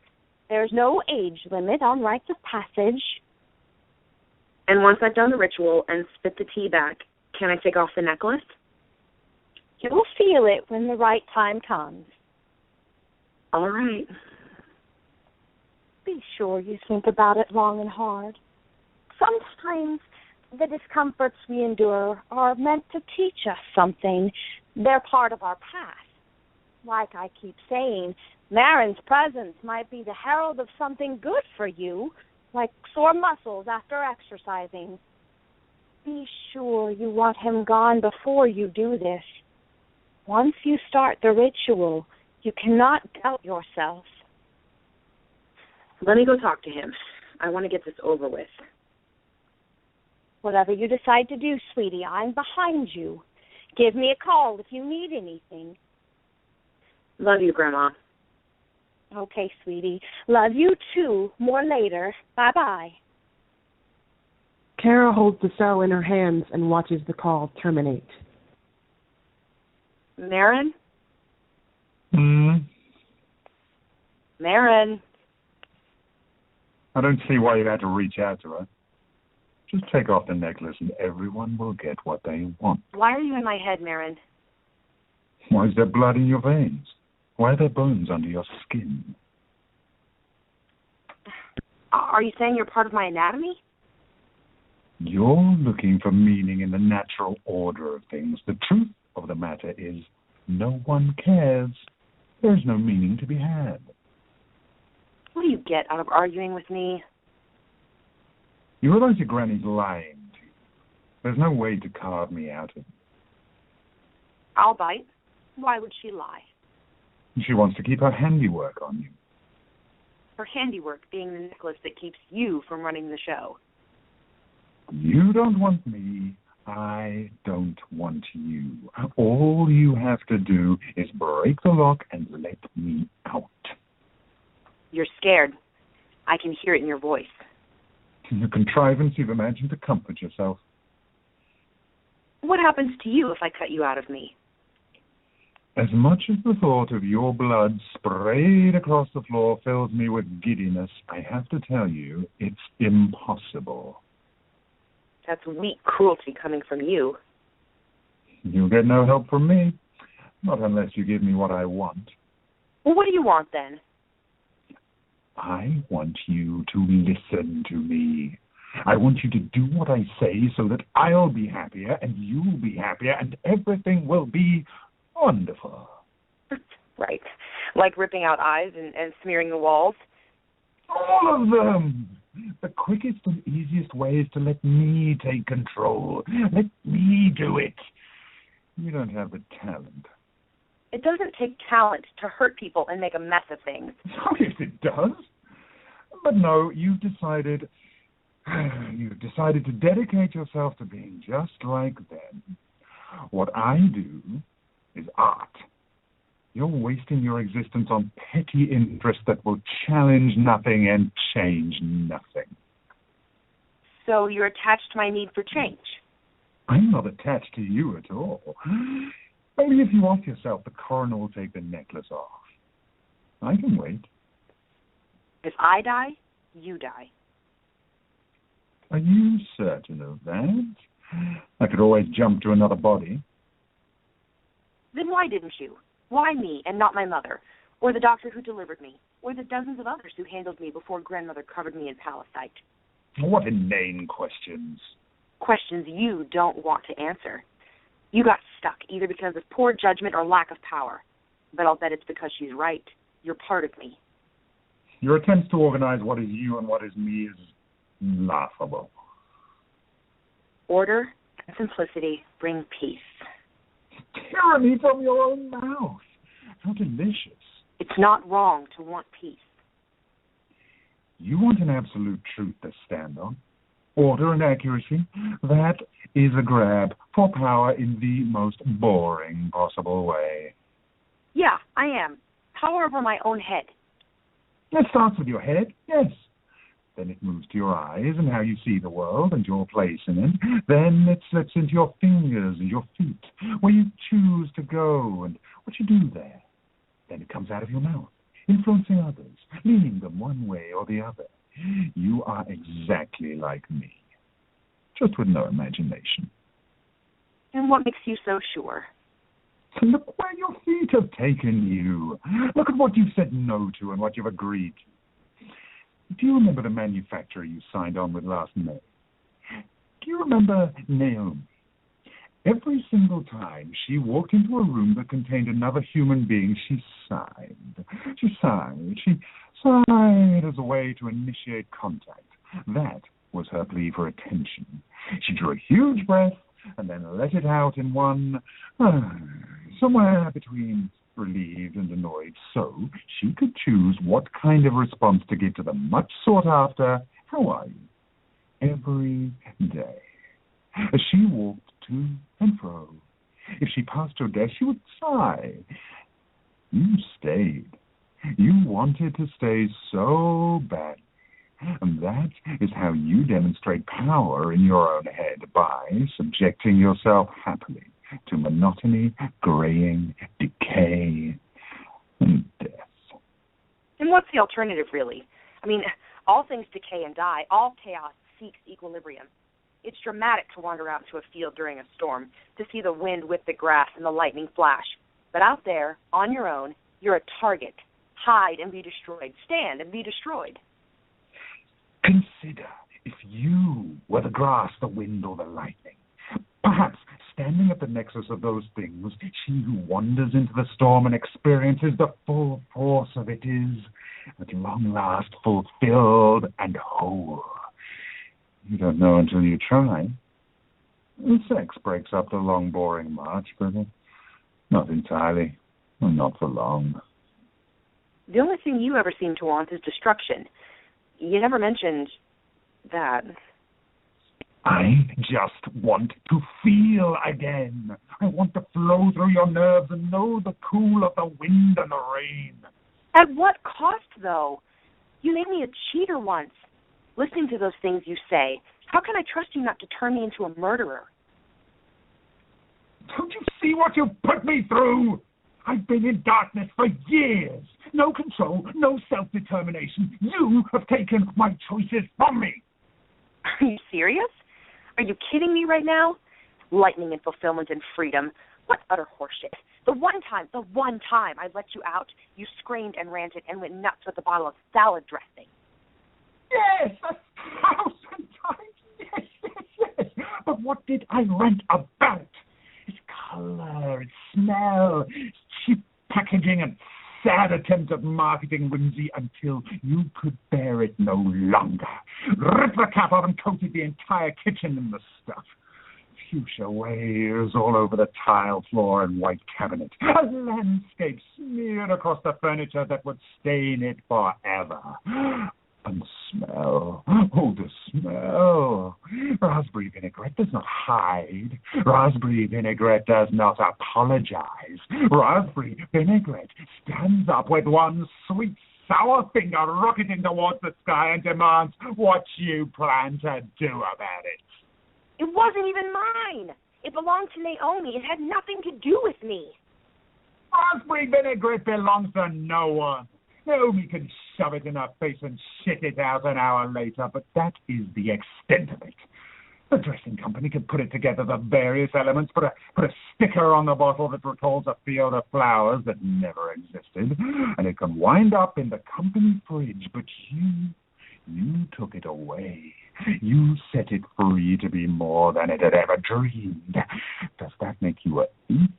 There's no age limit on rites of passage.
And once I've done the ritual and spit the tea back, can I take off the necklace?
You'll feel it when the right time comes.
All right.
Be sure you think about it long and hard. Sometimes the discomforts we endure are meant to teach us something. They're part of our past. Like I keep saying, Marin's presence might be the herald of something good for you, like sore muscles after exercising. Be sure you want him gone before you do this. Once you start the ritual, you cannot doubt yourself.
Let me go talk to him. I want to get this over with.
Whatever you decide to do, sweetie, I'm behind you. Give me a call if you need anything.
Love you, Grandma.
Okay, sweetie. Love you too. More later. Bye-bye.
Kara holds the cell in her hands and watches the call terminate.
Marin?
Marin? I don't see why you had to reach out to her. Just take off the necklace and everyone will get what they want.
Why are you in my head, Marin?
Why is there blood in your veins? Why are there bones under your skin?
Are you saying you're part of my anatomy?
You're looking for meaning in the natural order of things. The truth of the matter is no one cares. There's no meaning to be had.
What do you get out of arguing with me?
You realize your granny's lying to you. There's no way to carve me out of it.
I'll bite. Why would she lie?
She wants to keep her handiwork on you.
Her handiwork being the necklace that keeps you from running the show.
You don't want me. I don't want you. All you have to do is break the lock and let me out.
You're scared. I can hear it in your voice.
The contrivance you've imagined to comfort yourself.
What happens to you if I cut you out of me?
As much as the thought of your blood sprayed across the floor fills me with giddiness, I have to tell you, it's impossible.
That's weak cruelty coming from you.
You'll get no help from me. Not unless you give me what I want.
Well, what do you want then?
I want you to listen to me. I want you to do what I say so that I'll be happier and you'll be happier and everything will be wonderful.
Right. Like ripping out eyes and smearing the walls?
All of them. The quickest and easiest way is to let me take control. Let me do it. You don't have the talent.
It doesn't take talent to hurt people and make a mess of things.
Oh, yes, it does. But no, you've decided to dedicate yourself to being just like them. What I do is art. You're wasting your existence on petty interests that will challenge nothing and change nothing.
So you're attached to my need for change?
I'm not attached to you at all. Only if you off yourself, the coroner will take the necklace off. I can wait.
If I die, you die.
Are you certain of that? I could always jump to another body.
Then why didn't you? Why me and not my mother? Or the doctor who delivered me? Or the dozens of others who handled me before grandmother covered me in palisite?
What inane questions.
Questions you don't want to answer. You got stuck either because of poor judgment or lack of power. But I'll bet it's because she's right. You're part of me.
Your attempts to organize what is you and what is me is laughable.
Order and simplicity bring peace.
Tyranny from your own mouth. How delicious.
It's not wrong to want peace.
You want an absolute truth to stand on. Order and accuracy. That is a grab for power in the most boring possible way.
Yeah, I am. Power over my own head.
It starts with your head, yes. Then it moves to your eyes and how you see the world and your place in it. Then it slips into your fingers and your feet, where you choose to go and what you do there. Then it comes out of your mouth, influencing others, leaning them one way or the other. You are exactly like me, just with no imagination.
And what makes you so sure?
Look where your feet have taken you. Look at what you've said no to and what you've agreed to. Do you remember the manufacturer you signed on with last May? Do you remember Naomi? Every single time she walked into a room that contained another human being, she sighed. She sighed. She sighed as a way to initiate contact. That was her plea for attention. She drew a huge breath and then let it out in one, somewhere between relieved and annoyed, so she could choose what kind of response to give to the much sought after, how are you, every day. As she walked to and fro, if she passed her desk, she would sigh. You stayed. You wanted to stay so badly. And that is how you demonstrate power in your own head, by subjecting yourself happily to monotony, graying, decay, and death.
And what's the alternative, really? I mean, all things decay and die. All chaos seeks equilibrium. It's dramatic to wander out into a field during a storm, to see the wind whip the grass and the lightning flash. But out there, on your own, you're a target. Hide and be destroyed. Stand and be destroyed.
Consider if you were the grass, the wind, or the lightning. Perhaps standing at the nexus of those things, she who wanders into the storm and experiences the full force of it is, at long last, fulfilled and whole. You don't know until you try. Sex breaks up the long, boring march, but not entirely, not for long.
The only thing you ever seem to want is destruction. You never mentioned that.
I just want to feel again. I want to flow through your nerves and know the cool of the wind and the rain.
At what cost, though? You made me a cheater once. Listening to those things you say, how can I trust you not to turn me into a murderer?
Don't you see what you've put me through? I've been in darkness for years. No control, no self-determination. You have taken my choices from me.
Are you serious? Are you kidding me right now? Lightning and fulfillment and freedom. What utter horseshit. The one time I let you out, you screamed and ranted and went nuts with a bottle of salad dressing.
Yes, 1,000 times what did I rant about? Its color, its smell, its cheap packaging, and sad attempts at marketing whimsy until you could bear it no longer. Ripped the cap off and coated the entire kitchen in the stuff. Fuchsia waves all over the tile floor and white cabinet. A landscape smeared across the furniture that would stain it forever. And smell. Oh, the smell. Raspberry vinaigrette does not hide. Raspberry vinaigrette does not apologize. Raspberry vinaigrette stands up with one sweet, sour finger rocketing towards the sky and demands what you plan to do about it.
It wasn't even mine. It belonged to Naomi. It had nothing to do with me.
Raspberry vinaigrette belongs to no one. Naomi can shove it in her face and shit it out an hour later, but that is the extent of it. The dressing company can put it together, the various elements, put a sticker on the bottle that recalls a field of flowers that never existed, and it can wind up in the company fridge, but you took it away. You set it free to be more than it had ever dreamed. Does that make you a thief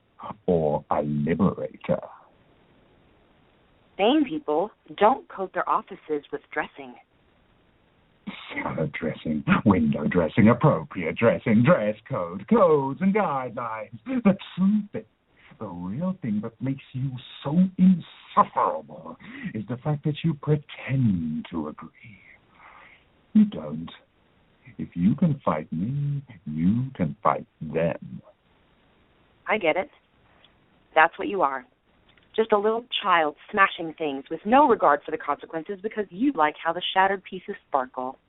or a liberator?
Sane people don't coat their offices with dressing.
Salad dressing, window dressing, appropriate dressing, dress code, codes and guidelines. The true thing, the real thing that makes you so insufferable is the fact that you pretend to agree. You don't. If you can fight me, you can fight them.
I get it. That's what you are. Just a little child smashing things with no regard for the consequences because you like how the shattered pieces sparkle.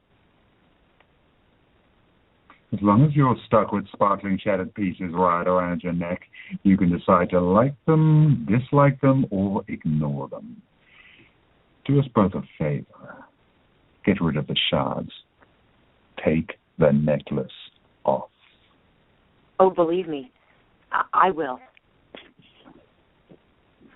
As long as you're stuck with sparkling shattered pieces right around your neck, you can decide to like them, dislike them, or ignore them. Do us both a favor. Get rid of the shards. Take the necklace off.
Oh, believe me, I will.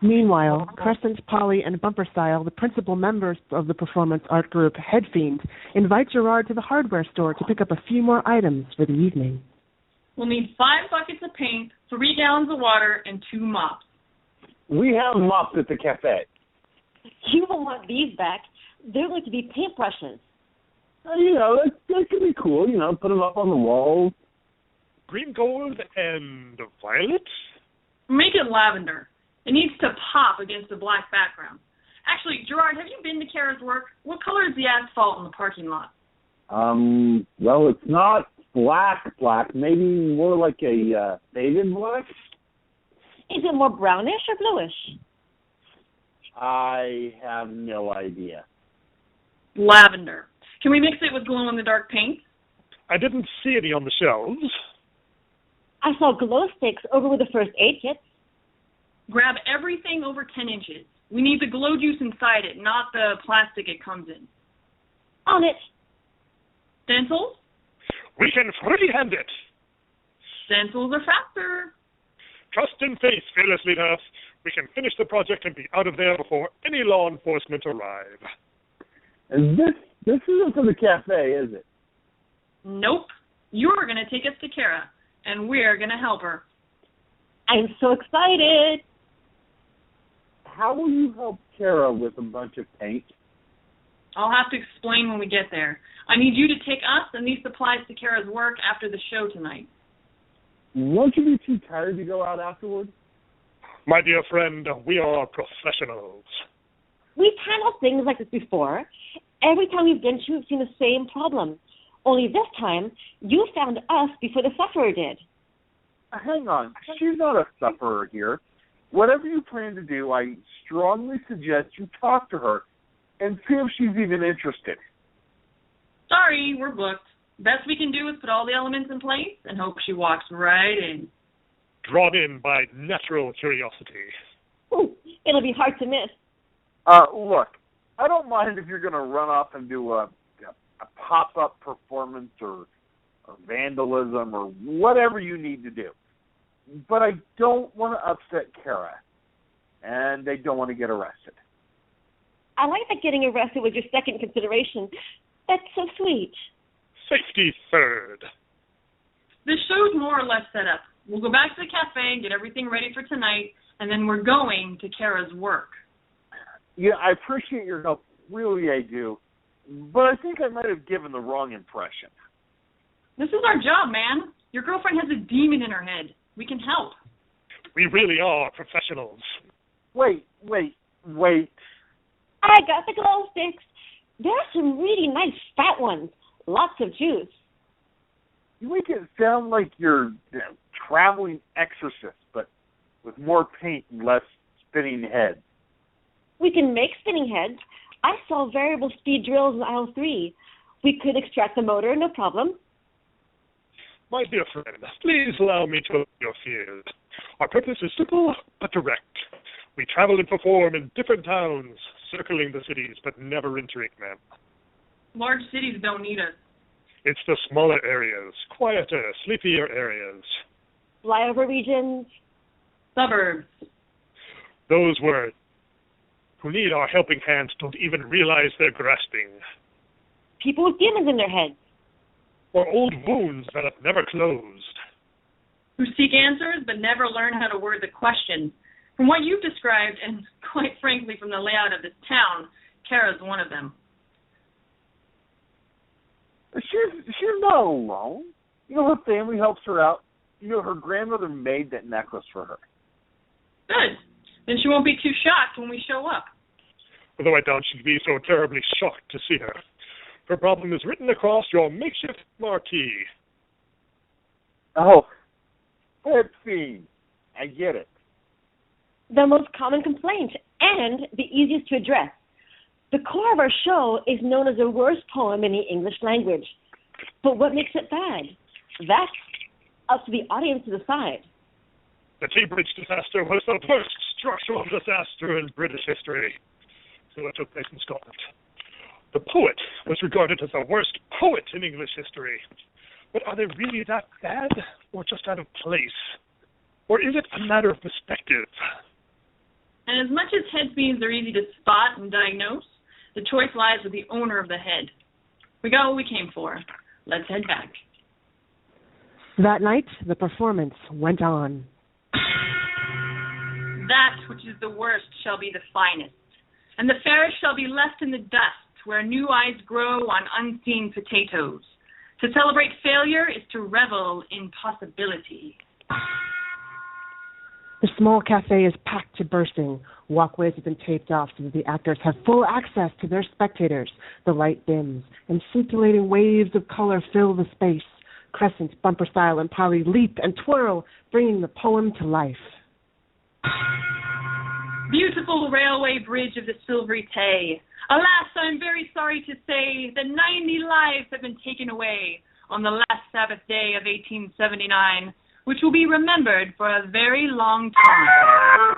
Meanwhile, Crescent, Polly, and Bumper Style, the principal members of the performance art group Head Fiend, invite Gerard to the hardware store to pick up a few more items for the evening.
We'll need 5 buckets of paint, 3 gallons of water, and 2 mops.
We have mops at the cafe.
You will want these back. They're going to be paintbrushes.
That could be cool. Put them up on the walls.
Green, gold, and violet?
Make it lavender. It needs to pop against the black background. Actually, Gerard, have you been to Kara's work? What color is the asphalt in the parking lot?
Well, it's not black. Maybe more like a faded black.
Is it more brownish or bluish?
I have no idea.
Lavender. Can we mix it with glow-in-the-dark paint?
I didn't see any on the shelves.
I saw glow sticks over with the first aid kits.
Grab everything over 10 inches. We need the glow juice inside it, not the plastic it comes in.
On it.
Stencils?
We can freehand it.
Stencils are faster.
Trust and faith, fearless leader. We can finish the project and be out of there before any law enforcement arrive.
And this isn't for the cafe, is it?
Nope. You're going to take us to Kara, and we're going to help her.
I'm so excited.
How will you help Kara with a bunch of paint?
I'll have to explain when we get there. I need you to take us and these supplies to Kara's work after the show tonight.
Won't you be too tired to go out afterward?
My dear friend, we are professionals.
We've handled things like this before. Every time we've been to, we've seen the same problem. Only this time, you found us before the sufferer did.
Hang on. She's not a sufferer here. Whatever you plan to do, I strongly suggest you talk to her and see if she's even interested.
Sorry, we're booked. Best we can do is put all the elements in place and hope she walks right in.
Drawn in by natural curiosity.
Ooh, it'll be hard to miss.
Look, I don't mind if you're going to run off and do a pop-up performance or vandalism or whatever you need to do. But I don't want to upset Kara, and I don't want to get arrested.
I like that getting arrested was your second consideration. That's so sweet.
Safety third.
The show's more or less set up. We'll go back to the cafe and get everything ready for tonight, and then we're going to Kara's work.
Yeah, I appreciate your help. Really, I do. But I think I might have given the wrong impression.
This is our job, man. Your girlfriend has a demon in her head. We can help.
We really are professionals.
Wait.
I got the glow sticks. There are some really nice fat ones. Lots of juice.
You make it sound like you're traveling exorcist, but with more paint and less spinning heads.
We can make spinning heads. I saw variable speed drills in aisle 3. We could extract the motor, no problem.
My dear friend, please allow me to allay your fears. Our purpose is simple but direct. We travel and perform in different towns, circling the cities but never entering them.
Large cities don't need us.
It's the smaller areas, quieter, sleepier areas.
Flyover regions.
Suburbs.
Those words. Who need our helping hands don't even realize they're grasping.
People with demons in their heads.
Or old wounds that have never closed.
Who seek answers but never learn how to word the question. From what you've described, and quite frankly from the layout of this town, Kara's one of them.
She's not alone. Her family helps her out. Her grandmother made that necklace for her.
Good. Then she won't be too shocked when we show up.
Although I doubt she'd be so terribly shocked to see her. Her problem is written across your makeshift marquee.
Oh, that scene. I get it.
The most common complaint and the easiest to address. The core of our show is known as the worst poem in the English language. But what makes it bad? That's up to the audience to decide.
The Tea Bridge disaster was the worst structural disaster in British history. So it took place in Scotland. The poet was regarded as the worst poet in English history. But are they really that bad, or just out of place? Or is it a matter of perspective?
And as much as head beams are easy to spot and diagnose, the choice lies with the owner of the head. We got what we came for. Let's head back.
That night, the performance went on.
That which is the worst shall be the finest, and the fairest shall be left in the dust, where new eyes grow on unseen potatoes. To celebrate failure is to revel in possibility.
The small cafe is packed to bursting. Walkways have been taped off so that the actors have full access to their spectators. The light dims, and scintillating waves of color fill the space. Crescent, bumper style, and poly leap and twirl, bringing the poem to life.
Beautiful railway bridge of the Silvery Tay. Alas, I'm very sorry to say that 90 lives have been taken away on the last Sabbath day of 1879, which will be remembered for a very long time.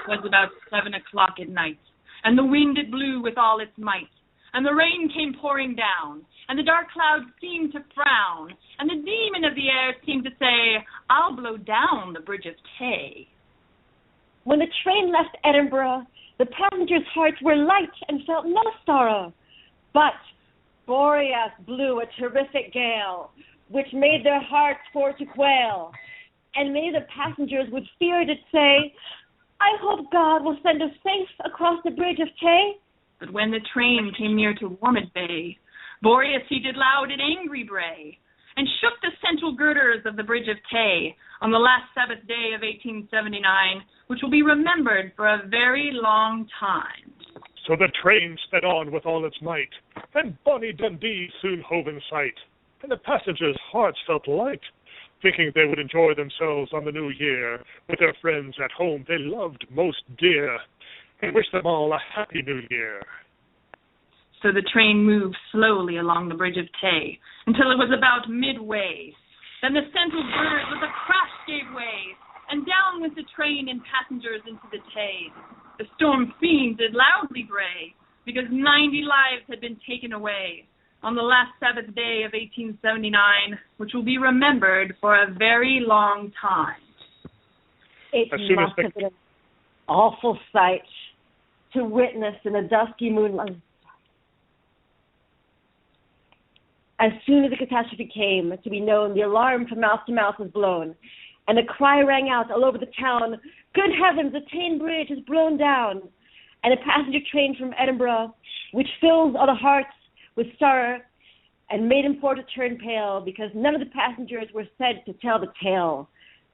It was about 7 o'clock at night, and the wind it blew with all its might, and the rain came pouring down, and the dark clouds seemed to frown, and the demon of the air seemed to say, I'll blow down the bridge of Tay.
When the train left Edinburgh, the passengers' hearts were light and felt no sorrow. But Boreas blew a terrific gale, which made their hearts for to quail. And many of the passengers with fear did say, I hope God will send us safe across the bridge of Tay.
But when the train came near to Warmond Bay, Boreas he did loud and angry bray, and shook the central girders of the bridge of Tay on the last Sabbath day of 1879, which will be remembered for a very long time.
So the train sped on with all its might, and bonny Dundee soon hove in sight, and the passengers' hearts felt light, thinking they would enjoy themselves on the new year with their friends at home they loved most dear, and wish them all a happy new year.
So the train moved slowly along the bridge of Tay until it was about midway. Then the central girders with a crash gave way, and down went the train and passengers into the Tay. The storm fiend did loudly bray, because 90 lives had been taken away on the last Sabbath day of 1879, which will be remembered for a very long time.
It must have been an awful sight to witness in the dusky moonlight. As soon as the catastrophe came to be known, the alarm from mouth to mouth was blown, and a cry rang out all over the town, "Good heavens, the Tyne Bridge has blown down!" And a passenger train from Edinburgh, which fills all the hearts with sorrow, and made him for to turn pale, because none of the passengers were said to tell the tale,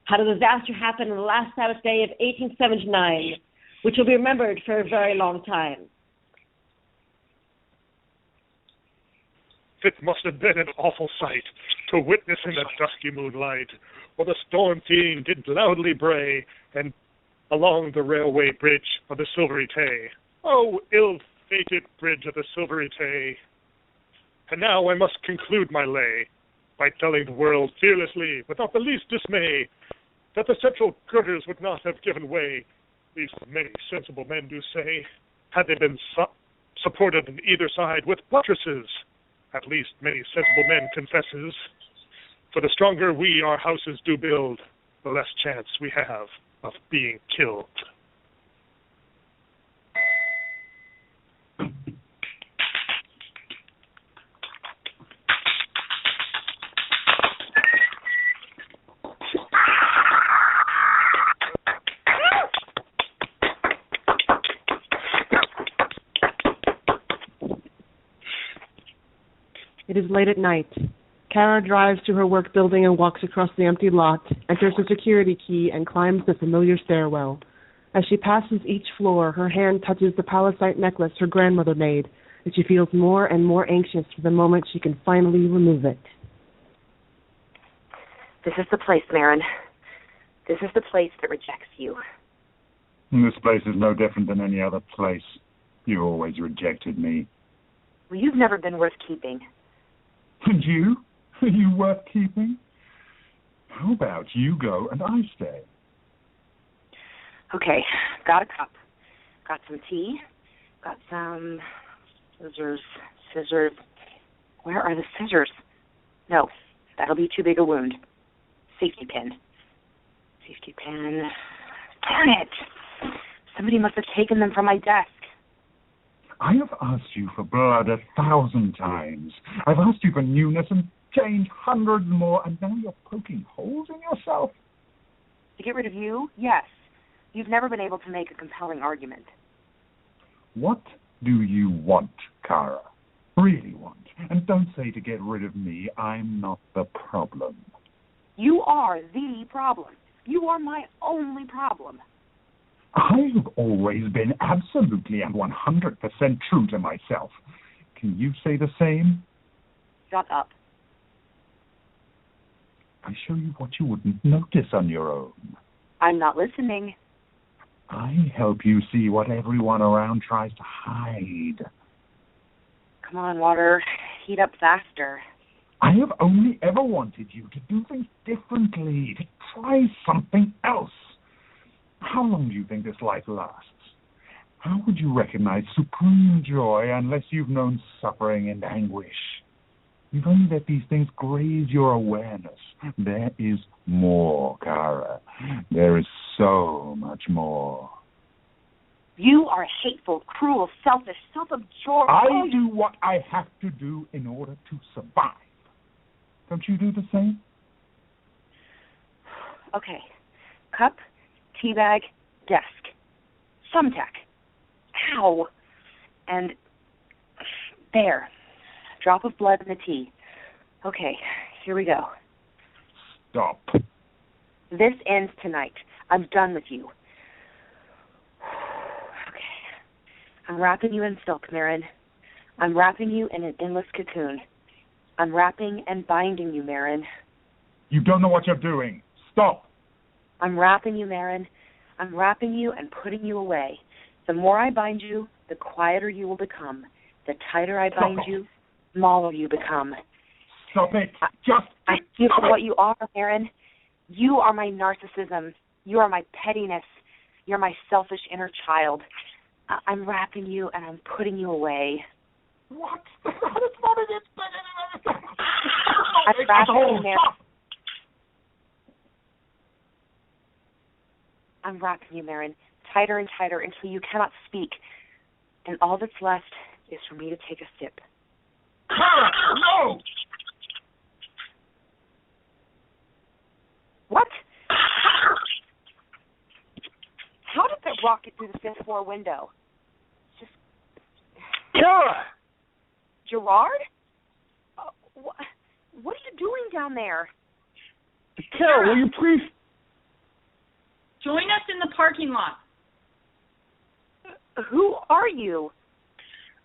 how the disaster happened on the last Sabbath day of 1879, which will be remembered for a very long time.
It must have been an awful sight to witness in the dusky moonlight, while the storm fiend did loudly bray, and along the railway bridge of the Silvery Tay. Oh, ill-fated bridge of the Silvery Tay! And now I must conclude my lay by telling the world fearlessly, without the least dismay, that the central girders would not have given way, these many sensible men do say, had they been supported on either side with buttresses. At least many sensible men confesses. For the stronger we our houses do build, the less chance we have of being killed.
It is late at night. Kara drives to her work building and walks across the empty lot, enters the security key, and climbs the familiar stairwell. As she passes each floor, her hand touches the palisade necklace her grandmother made, and she feels more and more anxious for the moment she can finally remove it.
This is the place, Marin. This is the place that rejects you.
This place is no different than any other place. You always rejected me.
Well, you've never been worth keeping.
And you? Are you worth keeping? How about you go and I stay?
Okay, got a cup. Got some tea. Got some scissors. Scissors. Where are the scissors? No, that'll be too big a wound. Safety pin. Safety pin. Darn it! Somebody must have taken them from my desk.
I have asked you for blood 1,000 times. I've asked you for newness and change hundreds more, and now you're poking holes in yourself.
To get rid of you? Yes. You've never been able to make a compelling argument.
What do you want, Kara? Really want? And don't say to get rid of me. I'm not the problem.
You are the problem. You are my only problem.
I've always been absolutely and 100% true to myself. Can you say the same?
Shut up.
I show you what you wouldn't notice on your own.
I'm not listening.
I help you see what everyone around tries to hide.
Come on, Water. Heat up faster.
I have only ever wanted you to do things differently, to try something else. How long do you think this life lasts? How would you recognize supreme joy unless you've known suffering and anguish? You've only let these things graze your awareness. There is more, Kara. There is so much more.
You are hateful, cruel, selfish, self-absorbed.
I do what I have to do in order to survive. Don't you do the same?
Okay. Cup, tea bag, desk. Thumbtack. Ow. And there. Drop of blood in the tea. Okay, here we go.
Stop.
This ends tonight. I'm done with you. Okay. I'm wrapping you in silk, Marin. I'm wrapping you in an endless cocoon. I'm wrapping and binding you, Marin.
You don't know what you're doing. Stop.
I'm wrapping you, Marin. I'm wrapping you and putting you away. The more I bind you, the quieter you will become. The tighter I bind you, the smaller you become.
Stop it.
I see you for what you are, Marin. You are my narcissism. You are my pettiness. You're my selfish inner child. I'm wrapping you and I'm putting you away.
What? That is not it.
I'm wrapping you, Marin. I'm wrapping you, Marin, tighter and tighter until you cannot speak. And all that's left is for me to take a sip.
No!
rocket through the 5th floor window. Just...
Kara!
Gerard? What are you doing down there?
Kara, will you please...
Join us in the parking lot.
Who are you?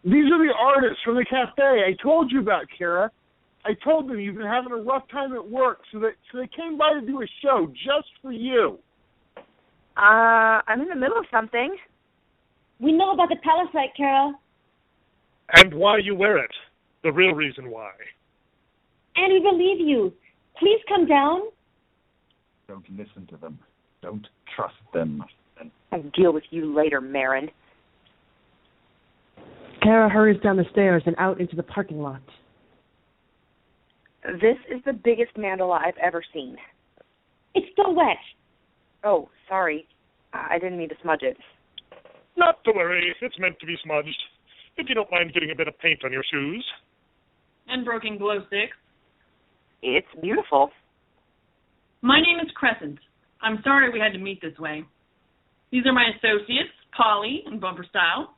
These are the artists from the cafe I told you about, Kara. I told them you've been having a rough time at work, so they came by to do a show just for you.
I'm in the middle of something.
We know about the palisade, Carol.
And why you wear it. The real reason why.
And we believe you. Please come down.
Don't listen to them. Don't trust them.
I'll deal with you later, Marin.
Kara hurries down the stairs and out into the parking lot.
This is the biggest mandala I've ever seen.
It's still wet.
Oh, sorry. I didn't mean to smudge it.
Not to worry. It's meant to be smudged. If you don't mind getting a bit of paint on your shoes.
And broken glow sticks.
It's beautiful.
My name is Crescent. I'm sorry we had to meet this way. These are my associates, Polly and Bumper Style.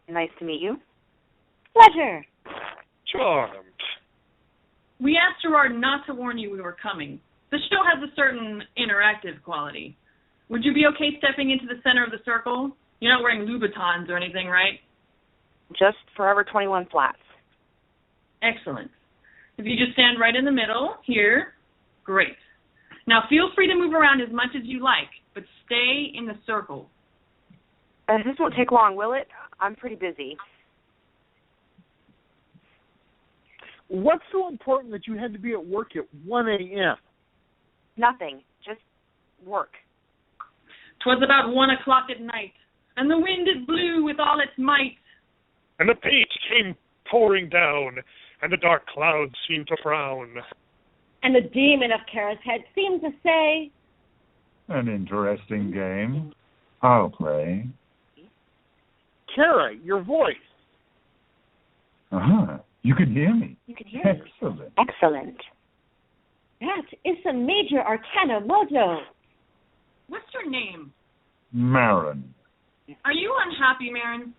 Nice to meet you.
Pleasure.
Charmed.
We asked Gerard not to warn you we were coming. The show has a certain interactive quality. Would you be okay stepping into the center of the circle? You're not wearing Louboutins or anything, right?
Just Forever 21 flats.
Excellent. If you just stand right in the middle, here, great. Now feel free to move around as much as you like, but stay in the circle.
This won't take long, will it? I'm pretty busy.
What's so important that you had to be at work at 1 a.m.?
Nothing. Just work.
'Twas about 1 o'clock at night, and the wind it blew with all its might.
And the paint came pouring down, and the dark clouds seemed to frown.
And the demon of Kara's head seemed to say,
An interesting game. I'll play.
Kara, your voice.
Uh-huh. You can hear me.
You can hear
Excellent.
me. Excellent.
that is some major arcana mojo.
What's your name?
Marin.
Are you unhappy, Marin?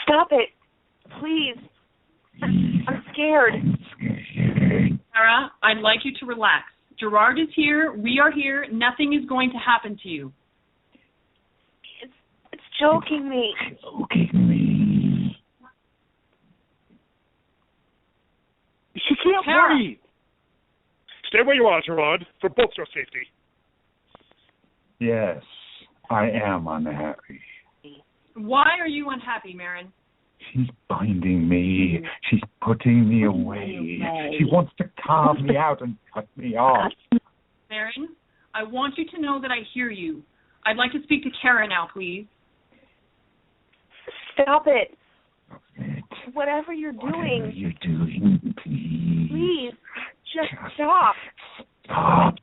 Stop it. Please. I'm scared.
Kara, I'd like you to relax. Gerard is here. We are here. Nothing is going to happen to you.
It's choking me.
She can't
Kara.
breathe.
Stay where you are, Gerard, for both your safety.
Yes, I am unhappy.
Why are you unhappy, Marin?
She's binding me. She's putting me away. She wants to carve me out and cut me off.
Marin, I want you to know that I hear you. I'd like to speak to Kara now, please.
Stop it.
It.
Whatever you're
Whatever
doing.
you're doing, please.
Please. Just stop.
Stop.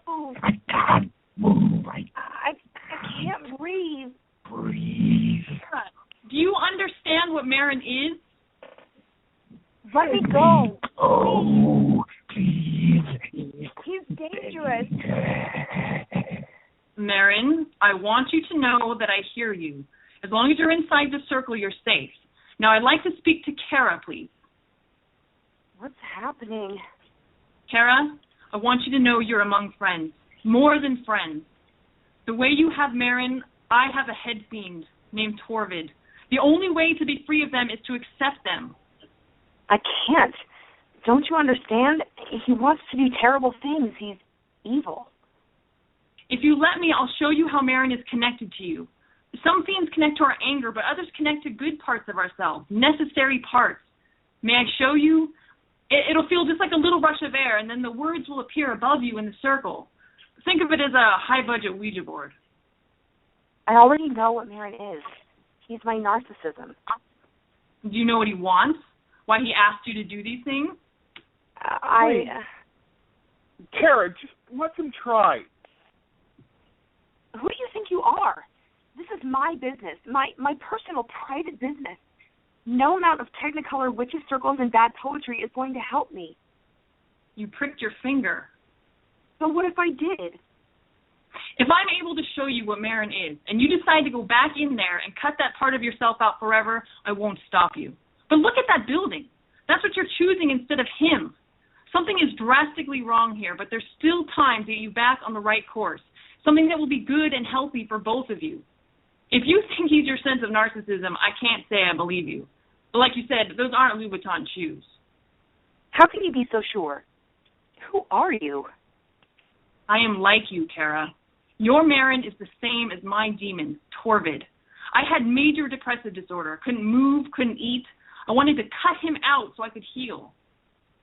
Move.
I can't move. I
can't breathe.
breathe.
Kara, do you understand what Marin is?
Let me go.
Oh, please.
He's dangerous.
Marin, I want you to know that I hear you. As long as you're inside the circle, you're safe. Now, I'd like to speak to Kara, please.
What's happening?
Kara, I want you to know you're among friends. More than friends. The way you have Marin, I have a head fiend named Torvid. The only way to be free of them is to accept them.
I can't. Don't you understand? He wants to do terrible things. He's evil.
If you let me, I'll show you how Marin is connected to you. Some fiends connect to our anger, but others connect to good parts of ourselves, necessary parts. May I show you? It'll feel just like a little rush of air, and then the words will appear above you in the circle. Think of it as a high-budget Ouija board.
I already know what Marin is. He's my narcissism.
Do you know what he wants? Why he asked you to do these things?
Kara, just let them try.
Who do you think you are? This is my business, my personal, private business. No amount of Technicolor witches circles and bad poetry is going to help me.
You pricked your finger.
So what if I did?
If I'm able to show you what Marin is, and you decide to go back in there and cut that part of yourself out forever, I won't stop you. But look at that building. That's what you're choosing instead of him. Something is drastically wrong here, but there's still time to get you back on the right course. Something that will be good and healthy for both of you. If you think he's your sense of narcissism, I can't say I believe you. But like you said, those aren't Louboutin shoes.
How can you be so sure? Who are you?
I am like you, Kara. Your Marin is the same as my demon, Torvid. I had major depressive disorder. Couldn't move, couldn't eat. I wanted to cut him out so I could heal.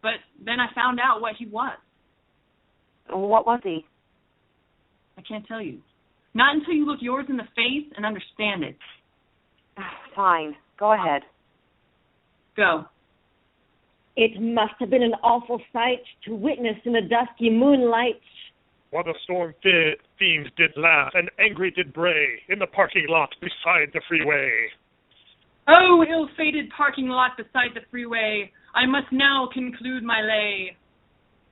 But then I found out what he was.
What was he?
I can't tell you. Not until you look yours in the face and understand it.
Fine. Go ahead.
Go.
It must have been an awful sight to witness in the dusky moonlight.
What a storm fiend did laugh, and angry did bray, in the parking lot beside the freeway.
Oh, ill-fated parking lot beside the freeway, I must now conclude my lay.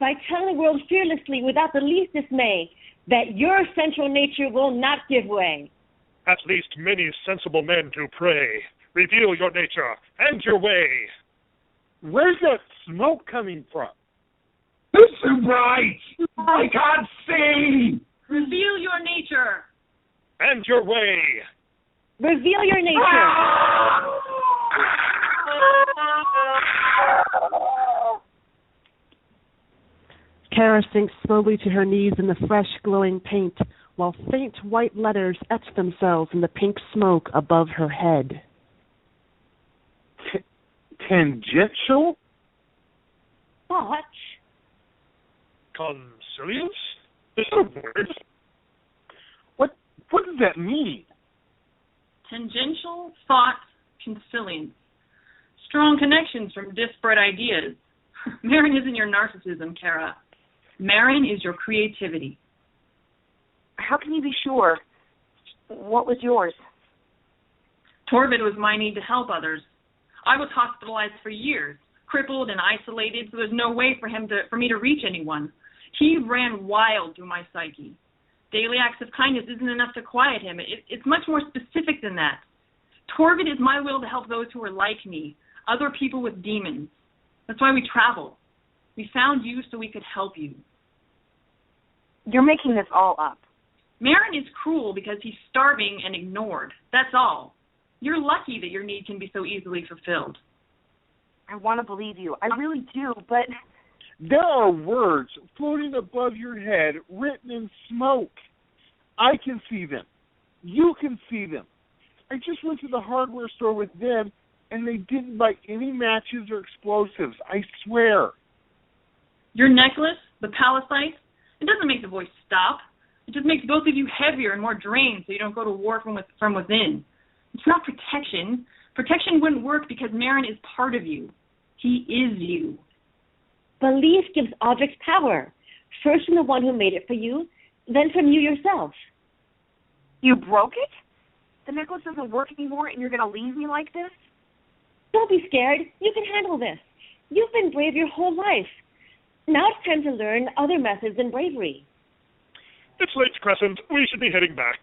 By telling the world fearlessly, without the least dismay, that your central nature will not give way.
At least many sensible men do pray. Reveal your nature and your way.
Where's that smoke coming from?
It's too bright! I can't see!
Reveal your nature.
And your way.
Reveal your nature.
Kara sinks slowly to her knees in the fresh, glowing paint, while faint white letters etch themselves in the pink smoke above her head.
Tangential?
What?
Consilience? Is that a word?
What does that mean?
Tangential, thought, consilience. Strong connections from disparate ideas. Marin isn't your narcissism, Kara. Marin is your creativity.
How can you be sure? What was yours?
Torvid was my need to help others. I was hospitalized for years, crippled and isolated, so there's no way for me to reach anyone. He ran wild through my psyche. Daily acts of kindness isn't enough to quiet him. It's much more specific than that. Torvid is my will to help those who are like me, other people with demons. That's why we travel. We found you so we could help you.
You're making this all up.
Marin is cruel because he's starving and ignored. That's all. You're lucky that your need can be so easily fulfilled.
I want to believe you. I really do, but...
There are words floating above your head written in smoke. I can see them. You can see them. I just went to the hardware store with them, and they didn't buy any matches or explosives. I swear.
Your necklace, the palisite, it doesn't make the voice stop. It just makes both of you heavier and more drained so you don't go to war from within. It's not protection. Protection wouldn't work because Marin is part of you. He is you.
Belief gives objects power, first from the one who made it for you, then from you yourself.
You broke it? The necklace doesn't work anymore and you're going to leave me like this?
Don't be scared. You can handle this. You've been brave your whole life. Now it's time to learn other methods than bravery.
It's late, Crescent. We should be heading back.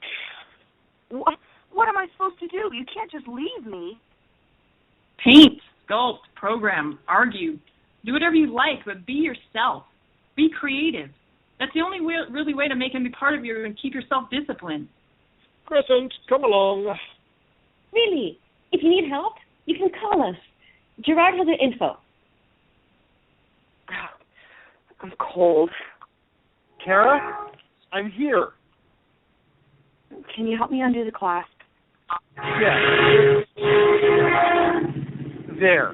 What am I supposed to do? You can't just leave me.
Paint, sculpt, program, argue. Do whatever you like, but be yourself. Be creative. That's the only really way to make him be part of you and keep yourself disciplined.
Crescent, come along.
Really, if you need help, you can call us. Gerard has our info.
I'm cold.
Kara, I'm here.
Can you help me undo the clasp?
Yes. There.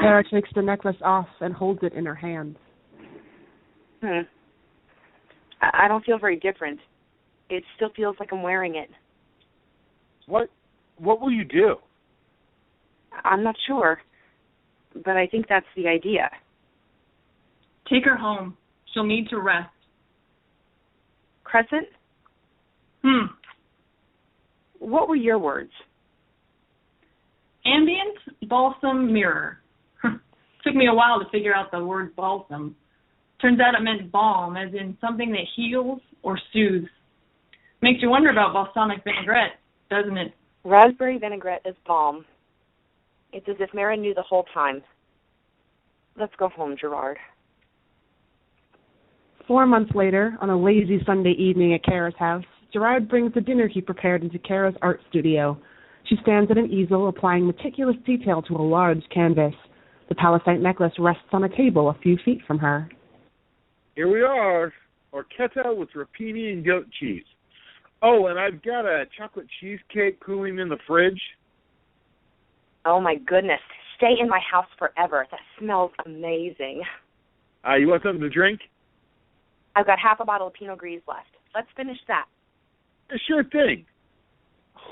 Kara takes the necklace off and holds it in her hands.
I don't feel very different. It still feels like I'm wearing it.
What will you do?
I'm not sure, but I think that's the idea.
Take her home. She'll need to rest.
Crescent? What were your words?
Ambient, balsam, mirror. Took me a while to figure out the word balsam. Turns out it meant balm, as in something that heals or soothes. Makes you wonder about balsamic vinaigrette, doesn't it?
Raspberry vinaigrette is balm. It's as if Mara knew the whole time. Let's go home, Gerard.
4 months later, on a lazy Sunday evening at Kara's house, Gerard brings the dinner he prepared into Kara's art studio. She stands at an easel, applying meticulous detail to a large canvas. The palisite necklace rests on a table a few feet from her.
Here we are, orchetta with rapini and goat cheese. Oh, and I've got a chocolate cheesecake cooling in the fridge.
Oh, my goodness. Stay in my house forever. That smells amazing.
You want something to drink?
I've got half a bottle of Pinot Gris left. Let's finish that.
Sure thing.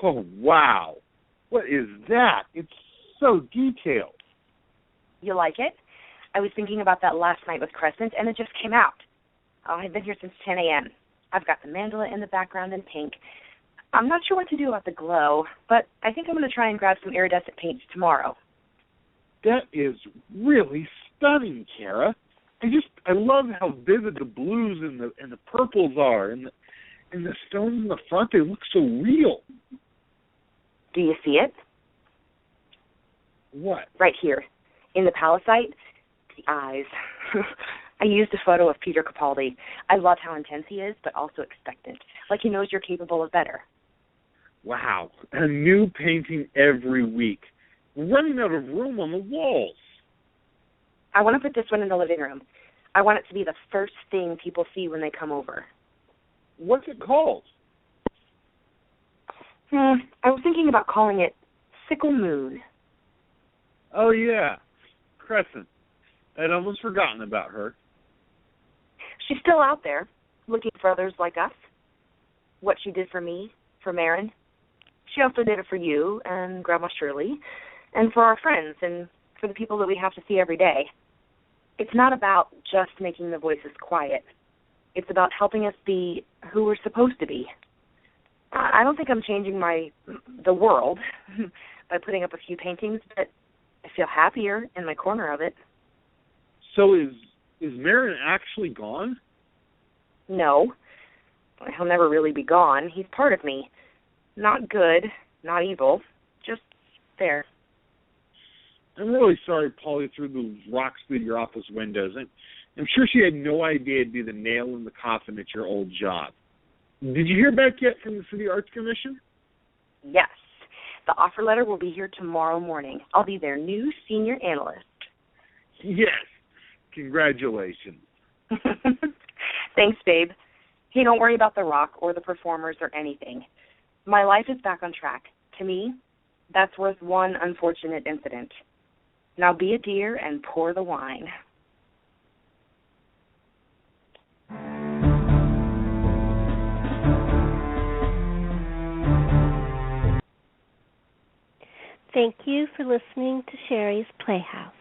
Oh, wow. What is that? It's so detailed.
You like it? I was thinking about that last night with Crescent, and it just came out. Oh, I've been here since 10 a.m. I've got the mandala in the background in pink. I'm not sure what to do about the glow, but I think I'm going to try and grab some iridescent paints tomorrow.
That is really stunning, Kara. I love how vivid the blues and the purples are, and the stones in the front, they look so real.
Do you see it?
What?
Right here. In the palisite, the eyes. I used a photo of Peter Capaldi. I love how intense he is, but also expectant. Like he knows you're capable of better.
Wow. A new painting every week. We're running out of room on the walls.
I want to put this one in the living room. I want it to be the first thing people see when they come over.
What's it called?
I was thinking about calling it Sickle Moon.
Oh, yeah. Crescent. I'd almost forgotten about her.
She's still out there, looking for others like us. What she did for me, for Marin. She also did it for you and Grandma Shirley, and for our friends, and for the people that we have to see every day. It's not about just making the voices quiet. It's about helping us be who we're supposed to be. I don't think I'm changing the world by putting up a few paintings, but I feel happier in my corner of it.
So is Marin actually gone?
No. He'll never really be gone. He's part of me. Not good, not evil, just there.
I'm really sorry Polly threw those rocks through your office windows. I'm sure she had no idea it'd be the nail in the coffin at your old job. Did you hear back yet from the City Arts Commission?
Yes. The offer letter will be here tomorrow morning. I'll be their new senior analyst.
Yes. Congratulations.
Thanks, babe. Hey, don't worry about the rock or the performers or anything. My life is back on track. To me, that's worth one unfortunate incident. Now be a dear and pour the wine.
Thank you for listening to Sherri's Playhouse.